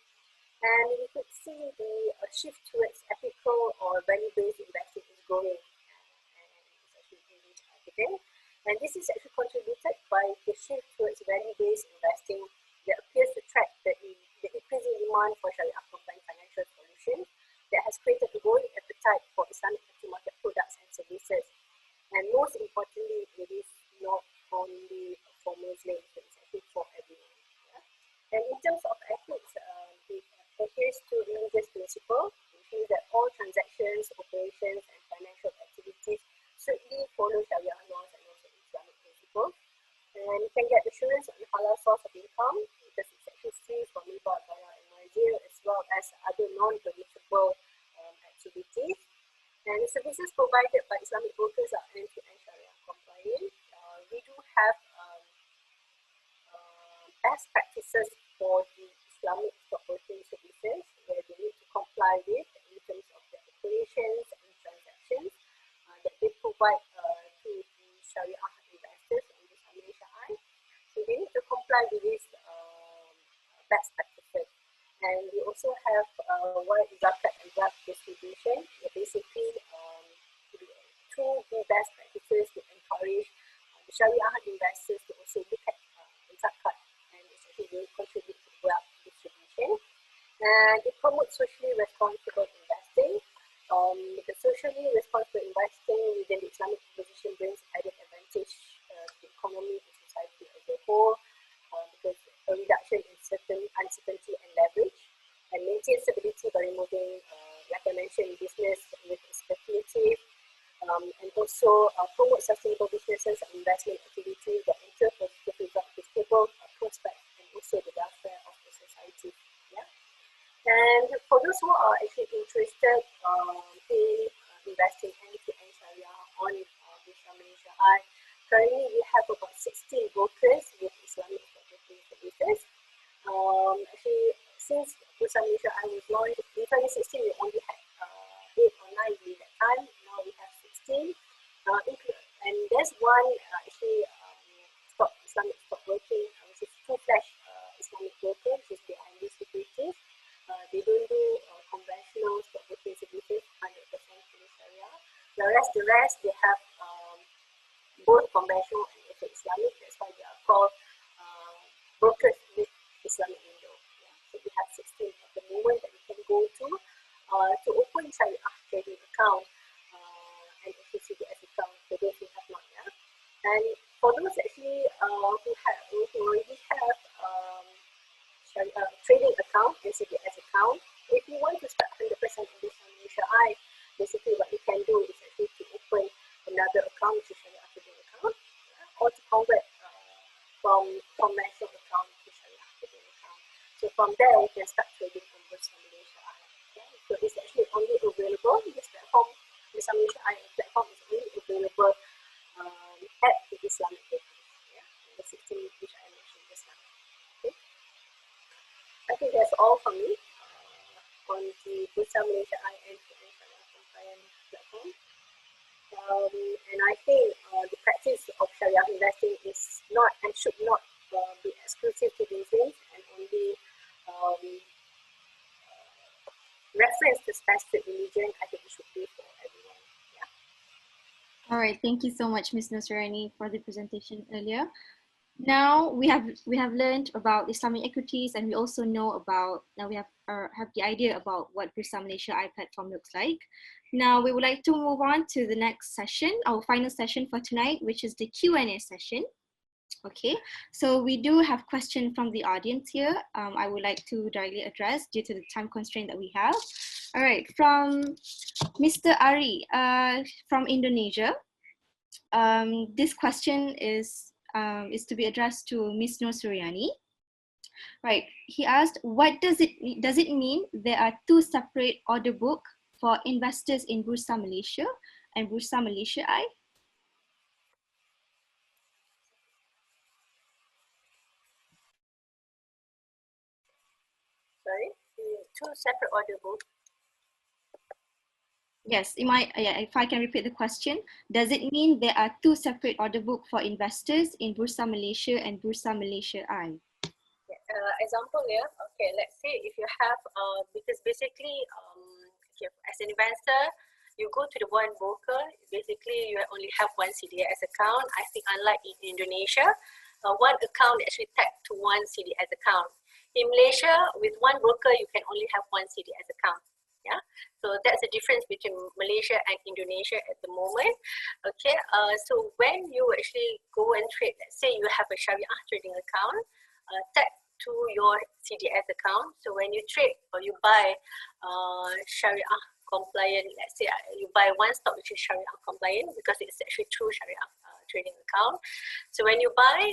And we could see the shift towards ethical or value-based investing is growing, and it's actually really evident. And this is actually contributed by the shift towards value-based investing that appears to track the increasing demand for Shariah-compliant financial solutions that has created a growing appetite for Islamic capital market products and services. And most importantly, it is not only for Muslims, but it's actually for everyone. Yeah? And in terms of ethics, it adheres to religious principle, which means that all transactions, operations, and financial activities strictly follow Sharia laws and also Islamic principles. And you can get assurance on halal source of income because it's actually free from riba, gara, and margin, as well as other non-permissible activities. And the services provided by Islamic brokers are end-to-end Sharia compliant. We do have best practices for the Islamic stockbroking services where they need to comply with in terms of their operations and transactions that they provide to the Sharia investors on this Malaysia. So they need to comply with these best practices. And we also have what is zakat and zakat distribution. Basically, through the best practices to encourage the Sharia investors to also look at zakat, and it's actually will contribute to wealth distribution. And it promotes socially responsible investing. The socially responsible investing within the Islamic position brings added advantage to the economy and society as a whole, because a reduction in certain uncertainty and leverage, and maintain stability by removing, like I mentioned, business with speculative, and also promote sustainable businesses and investment activities that ensure positive results with stable prospects and also the welfare of the society. Yeah? And for those who are actually interested in investing end-to-end Sharia on Bursa Malaysia, currently we have about 16 brokers with Islamic stockbroking services. Actually, since Bursa Malaysia was launched in 2016, we only had 8 or 9 during that time. Now we have 16. And there's one actually Islamic stockbroking, which is full-fledged Islamic broker, which is behind these securities. They don't do conventional stockbroking services 100% in Sharia. The rest they have both conventional and also Islamic. That's why they are called brokers with Islamic window. Yeah? So we have 16 at the moment that we can go to open Sharia trading account and also CDS account for those who have not. Yeah? And for those actually who already have Sharia trading account and CDS account, if you want to start 100% in this Malaysia, basically what you can do is actually to open another account, which is Sharia trading account, or to convert from conventional account to Sharia trading account. So from there, you can start Bursa Malaysia IM platform is only available at the Islamic Equities, yeah, the 16 which I mentioned just now. Okay. I think that's all for me on the Bursa Malaysia IM Shariah-compliant platform. And I think the practice of Sharia investing is not and should not be exclusive to Muslims and only reference to specific religion. I think it should be for everyone. Yeah. All right, thank you so much, Ms. Nusrani, for the presentation earlier. Now we have learned about Islamic equities, and we also know about, now we have the idea about what Bursa Malaysia platform looks like. Now we would like to move on to the next session, our final session for tonight, which is the Q&A session. Okay, so we do have questions from the audience here. I would like to directly address due to the time constraint that we have. All right, from Mr. Ari from Indonesia. This question is to be addressed to Ms. Nur Suryani. Right, he asked, what does it mean there are two separate order book for investors in Bursa Malaysia and Bursa Malaysia I? Sorry, two separate order books. Yes, if I can repeat the question, does it mean there are two separate order book for investors in Bursa Malaysia and Bursa Malaysia I? Example here, okay, let's say if you have, because basically, as an investor, you go to the one broker, basically you only have one CDS account. I think unlike in Indonesia, one account actually tagged to one CDS account. In Malaysia, with one broker, you can only have one CDS account. Yeah, so that's the difference between Malaysia and Indonesia at the moment. Okay, so when you actually go and trade, let's say you have a Shariah trading account, tagged to your CDS account. So when you trade or you buy Shariah compliant, let's say you buy one stock which is Shariah compliant because it's actually true Shariah trading account. So when you buy,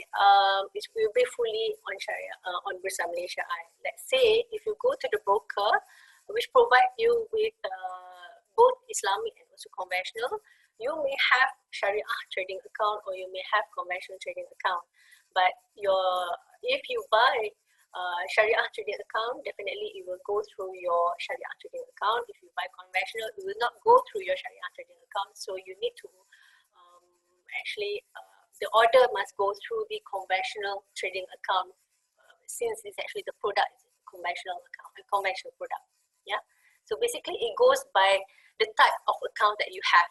it will be fully on Shariah on Bursa Malaysia I. Let's say if you go to the broker which provide you with both Islamic and also conventional, you may have Shariah trading account or you may have conventional trading account. But if you buy Shariah trading account, definitely it will go through your Shariah trading account. If you buy conventional, it will not go through your Shariah trading account. So you need to the order must go through the conventional trading account since it's actually the product is a conventional account, a conventional product. Yeah. So basically it goes by the type of account that you have.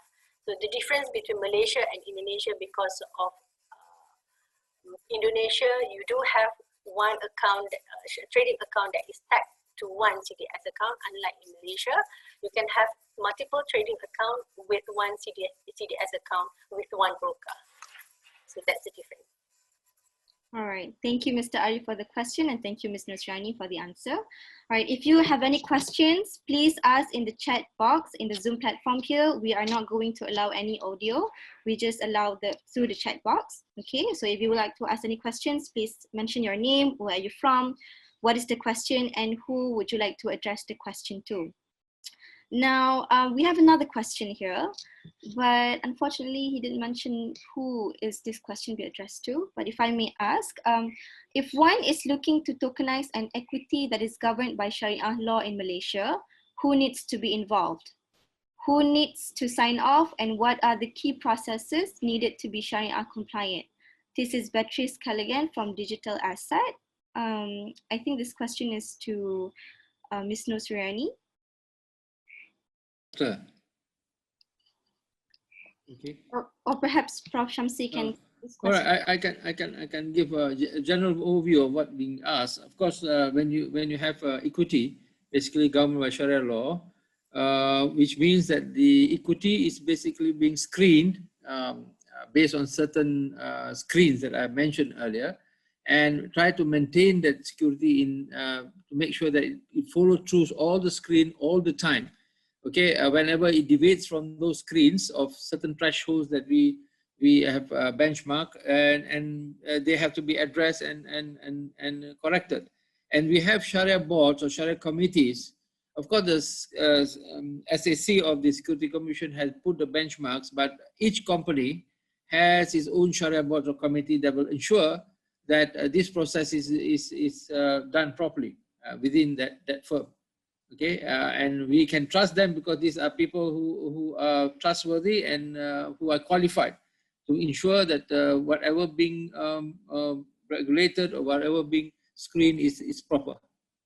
So the difference between Malaysia and Indonesia, because of Indonesia, you do have one account, trading account that is tagged to one CDS account. Unlike in Malaysia, you can have multiple trading account with one CDS account with one broker. So that's the difference. All right, thank you, Mr. Ari, for the question, and thank you, Ms. Nusrani, for the answer. All right, if you have any questions, please ask in the chat box in the Zoom platform here. We are not going to allow any audio. We just allow through the chat box. Okay, so if you would like to ask any questions, please mention your name, where are you from, what is the question, and who would you like to address the question to. Now, we have another question here, but unfortunately, he didn't mention who is this question be addressed to. But if I may ask, if one is looking to tokenize an equity that is governed by Sharia law in Malaysia, who needs to be involved? Who needs to sign off, and what are the key processes needed to be Sharia compliant? This is Beatrice Callaghan from Digital Asset. I think this question is to Ms. Nur Suryani. Okay. Or perhaps Prof. Shamsi can. All right, I can give a general overview of what being asked. Of course, when you have equity, basically governed by Sharia law, which means that the equity is basically being screened based on certain screens that I mentioned earlier, and try to maintain that security to make sure that it follows through all the screen all the time. Okay, whenever it deviates from those screens of certain thresholds that we have benchmarked, and they have to be addressed and corrected. And we have Sharia boards or Sharia committees Of course, the SAC of the Security Commission has put the benchmarks, but each company has its own Sharia board or committee that will ensure that this process is done properly within that firm. Okay, and we can trust them because these are people who are trustworthy and who are qualified to ensure that whatever being regulated or whatever being screened is proper.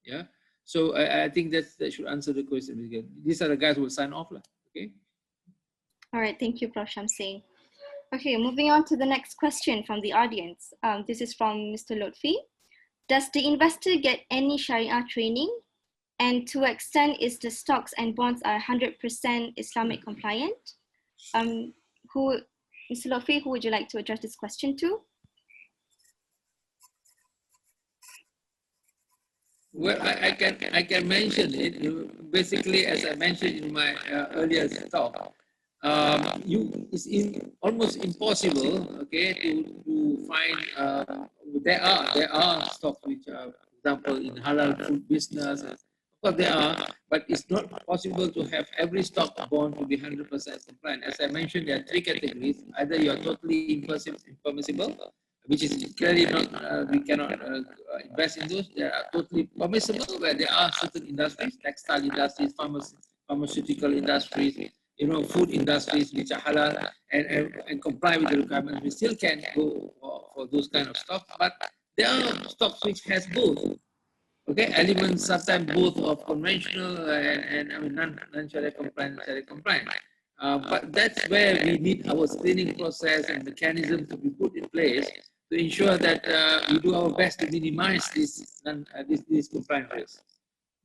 Yeah. So I think that should answer the question. Again, these are the guys who will sign off. Okay. All right. Thank you, Prof. Shamsi. Okay, moving on to the next question from the audience. This is from Mr. Lotfi. Does the investor get any Sharia training? And to what extent is the stocks and bonds are 100% Islamic compliant? Mr. Lotfi, who would you like to address this question to? Well, I can mention it. Basically, as I mentioned in my earlier talk, it's almost impossible, okay, to find. There are stocks which are, for example, in halal food business. Of course, there are, but it's not possible to have every stock bond to be 100% compliant. As I mentioned, there are three categories: either you are totally impermissible, which is clearly not, we cannot invest in those. They are totally permissible, where there are certain industries, textile industries, pharmaceutical industries, food industries, which are halal and comply with the requirements. We still can go for those kind of stocks, but there are stocks which has both. Okay, elements sometimes both of conventional and I mean non-Sharia compliant, Sharia compliant. But that's where we need our screening process and mechanism to be put in place to ensure that we do our best to minimize this compliance risk.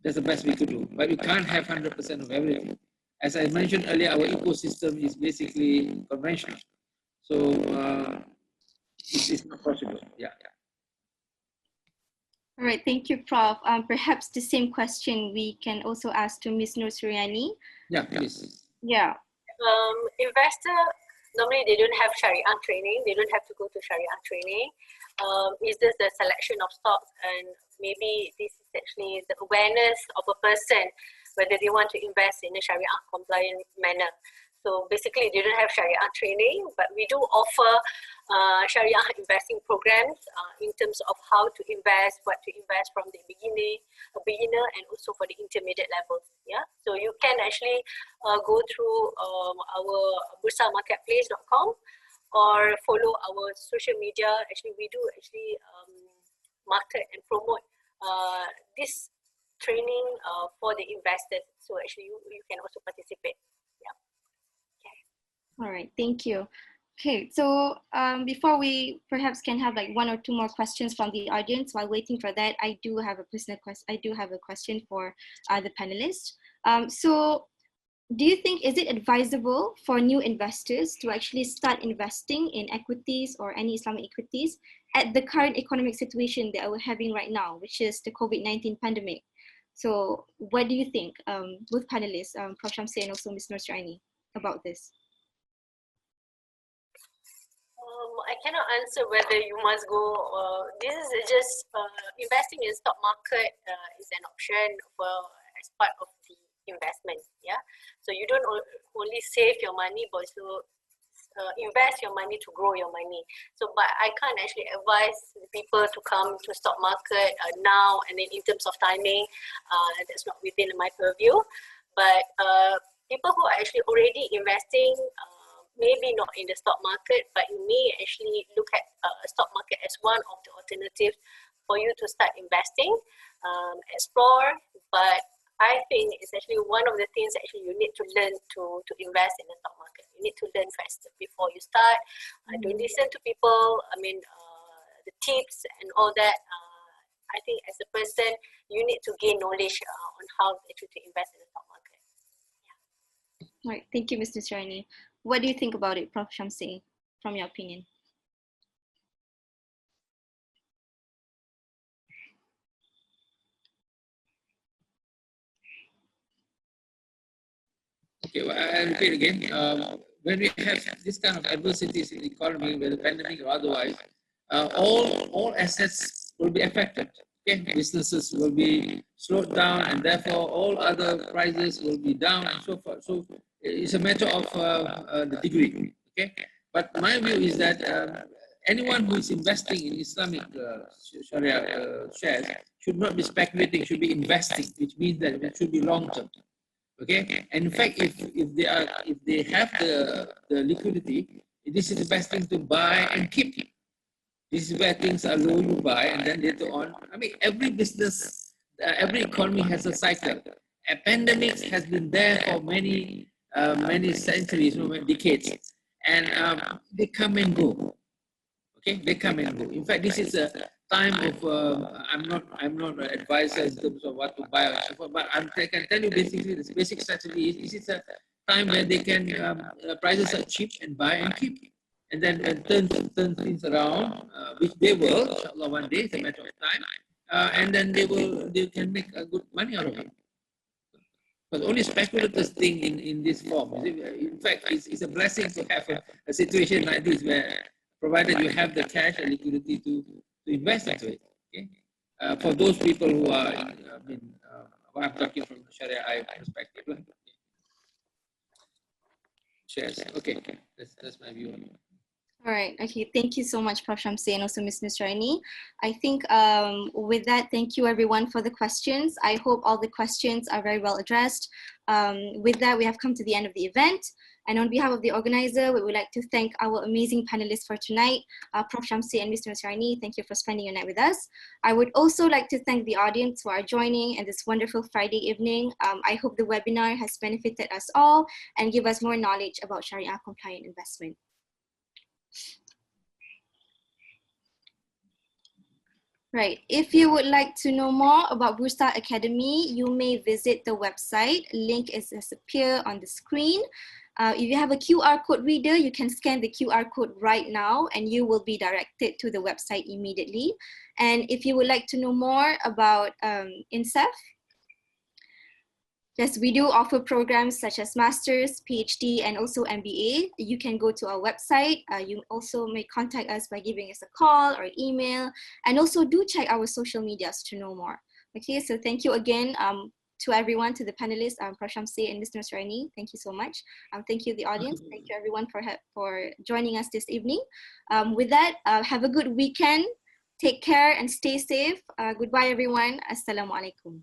That's the best we could do. But we can't have 100% of everything. As I mentioned earlier, our ecosystem is basically conventional. So it's not possible. Yeah. All right, thank you, Prof. Perhaps the same question we can also ask to Ms. Nur Suryani. Yeah, please. Yeah. Investor, normally they don't have Sharia training. They don't have to go to Sharia training. Is this the selection of stocks? And maybe this is actually the awareness of a person, whether they want to invest in a Sharia compliant manner. So basically, they don't have Sharia training, but we do offer Sharia investing programs in terms of how to invest, what to invest from the beginner, and also for the intermediate levels. Yeah, so you can actually go through our bursamarketplace.com or follow our social media. Actually, we do market and promote this training for the investors. So actually, you can also participate. All right, thank you. Okay, so before we perhaps can have like one or two more questions from the audience, while waiting for that, I do have a personal question. I do have a question for the panelists. So do you think, is it advisable for new investors to actually start investing in equities or any Islamic equities at the current economic situation that we're having right now, which is the COVID-19 pandemic? So what do you think, both panelists, Prof. Shamsi and also Ms. Nur Suryani, about this? I cannot answer whether you must go. This is just investing in stock market is an option as part of the investment. Yeah, so you don't only save your money, but also invest your money to grow your money. So, but I can't actually advise people to come to stock market now. And then in terms of timing, that's not within my purview. But people who are actually already investing. Maybe not in the stock market, but you may actually look at stock market as one of the alternatives for you to start investing, explore. But I think it's actually one of the things that actually you need to learn to invest in the stock market. You need to learn first before you start. Don't listen to people. I mean, the tips and all that. I think as a person, you need to gain knowledge on how actually to invest in the stock market. Yeah. All right, thank you, Mr. Suryani. What do you think about it, Prof. Shamsi, from your opinion? Okay, well, I'll repeat again. When we have this kind of adversities in the economy, whether pandemic or otherwise, all assets will be affected. Okay, businesses will be slowed down, and therefore all other prices will be down and so forth. So it's a matter of the degree. Okay, but my view is that anyone who is investing in Islamic Sharia shares should not be speculating, should be investing, which means that it should be long term. Okay, and in fact, if they have the liquidity, this is the best thing to buy and keep. This is where things are low, you buy, and then later on, I mean, every business, every economy has a cycle. A pandemic has been there for many centuries, decades, and they come and go. Okay, they come and go. In fact, this is a time of I'm not an advisor in terms of what to buy or so forth, but I can tell you basically the basic strategy is this is a time where they can prices are cheap and buy and keep. And then turn things around, which they will, inshallah, one day, it's a matter of time, and then they can make a good money out of it. But only speculators think in this form. In fact, it's a blessing to have a situation like this where, provided you have the cash and liquidity to invest into it. Okay, for those people who are, I'm talking from the Sharia perspective. Shares. Okay, that's my view on it. All right. Okay. Thank you so much, Prof. Shamsi, and also Ms. Nusraini. I think with that, thank you everyone for the questions. I hope all the questions are very well addressed. With that, we have come to the end of the event. And on behalf of the organizer, we would like to thank our amazing panelists for tonight, Prof. Shamsi and Mr. Nusraini. Thank you for spending your night with us. I would also like to thank the audience who are joining in this wonderful Friday evening. I hope the webinar has benefited us all and give us more knowledge about Sharia-compliant investment. Right. If you would like to know more about Bursa Academy, you may visit the website. Link is appear on the screen. If you have a QR code reader, you can scan the QR code right now and you will be directed to the website immediately. And if you would like to know more about INSEF, yes, we do offer programs such as Masters, PhD, and also MBA. You can go to our website. You also may contact us by giving us a call or email. And also do check our social medias to know more. Okay, so thank you again to everyone, to the panelists, Prof. Shamsi and Mr. Nusraini. Thank you so much. Thank you, the audience. Thank you, everyone, for joining us this evening. With that, have a good weekend. Take care and stay safe. Goodbye, everyone. Assalamu alaikum.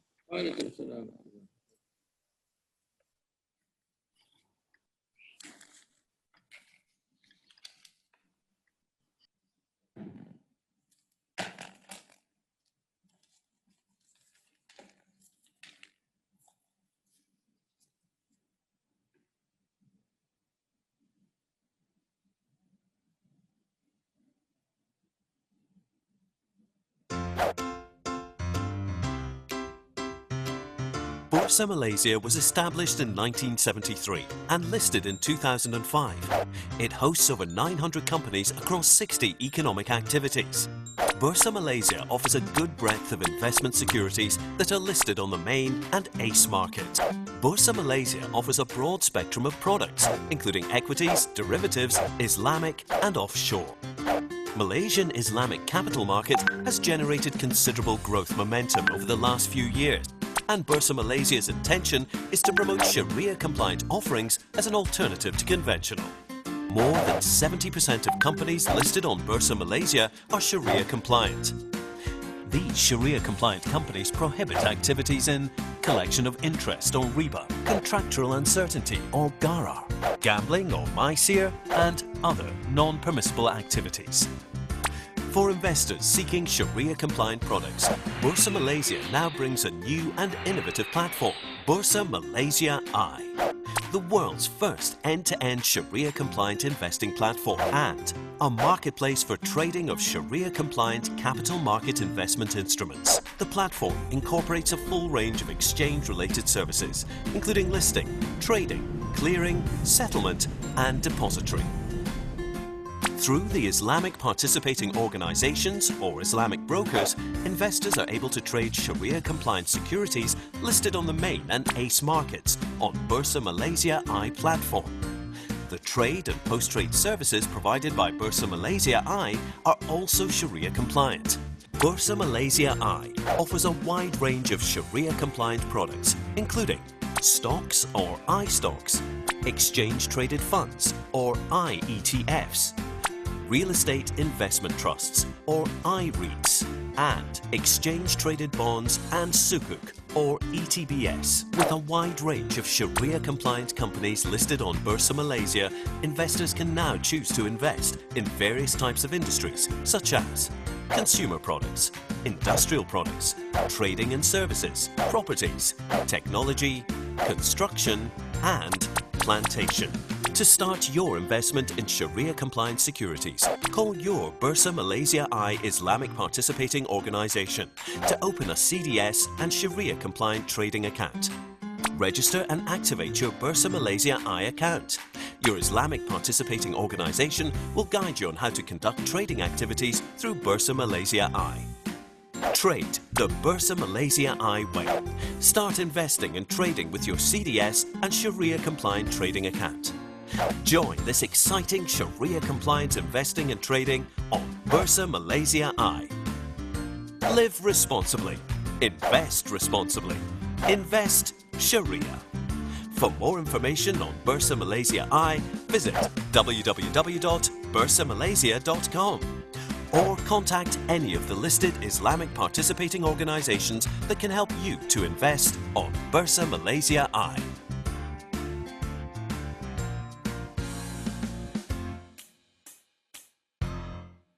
Bursa Malaysia was established in 1973 and listed in 2005. It hosts over 900 companies across 60 economic activities. Bursa Malaysia offers a good breadth of investment securities that are listed on the main and ACE market. Bursa Malaysia offers a broad spectrum of products, including equities, derivatives, Islamic and offshore. Malaysian Islamic capital market has generated considerable growth momentum over the last few years, and Bursa Malaysia's intention is to promote Sharia-compliant offerings as an alternative to conventional. More than 70% of companies listed on Bursa Malaysia are Sharia-compliant. These Sharia-compliant companies prohibit activities in collection of interest or riba, contractual uncertainty or gharar, gambling or maisir, and other non-permissible activities. For investors seeking Sharia-compliant products, Bursa Malaysia now brings a new and innovative platform, Bursa Malaysia I, the world's first end-to-end Sharia-compliant investing platform and a marketplace for trading of Sharia-compliant capital market investment instruments. The platform incorporates a full range of exchange-related services, including listing, trading, clearing, settlement, and depository. Through the Islamic participating organizations or Islamic brokers, investors are able to trade Sharia-compliant securities listed on the main and ACE markets on Bursa Malaysia I platform. The trade and post-trade services provided by Bursa Malaysia I are also Sharia-compliant. Bursa Malaysia I offers a wide range of Sharia-compliant products, including stocks or I-stocks, exchange-traded funds or I-ETFs, real estate investment trusts or I-REITs, and exchange-traded bonds and Sukuk or ETBS. With a wide range of Sharia-compliant companies listed on Bursa Malaysia, investors can now choose to invest in various types of industries such as consumer products, industrial products, trading and services, properties, technology, construction, and plantation. To start your investment in Sharia-compliant securities, call your Bursa Malaysia I Islamic Participating Organisation to open a CDS and Sharia-compliant trading account. Register and activate your Bursa Malaysia I account. Your Islamic Participating Organisation will guide you on how to conduct trading activities through Bursa Malaysia I. Trade the Bursa Malaysia I way. Start investing and trading with your CDS and Sharia-compliant trading account. Join this exciting Sharia-compliant investing and trading on Bursa Malaysia I. Live responsibly. Invest responsibly. Invest Sharia. For more information on Bursa Malaysia I, visit www.bursamalaysia.com or contact any of the listed Islamic participating organisations that can help you to invest on Bursa Malaysia I.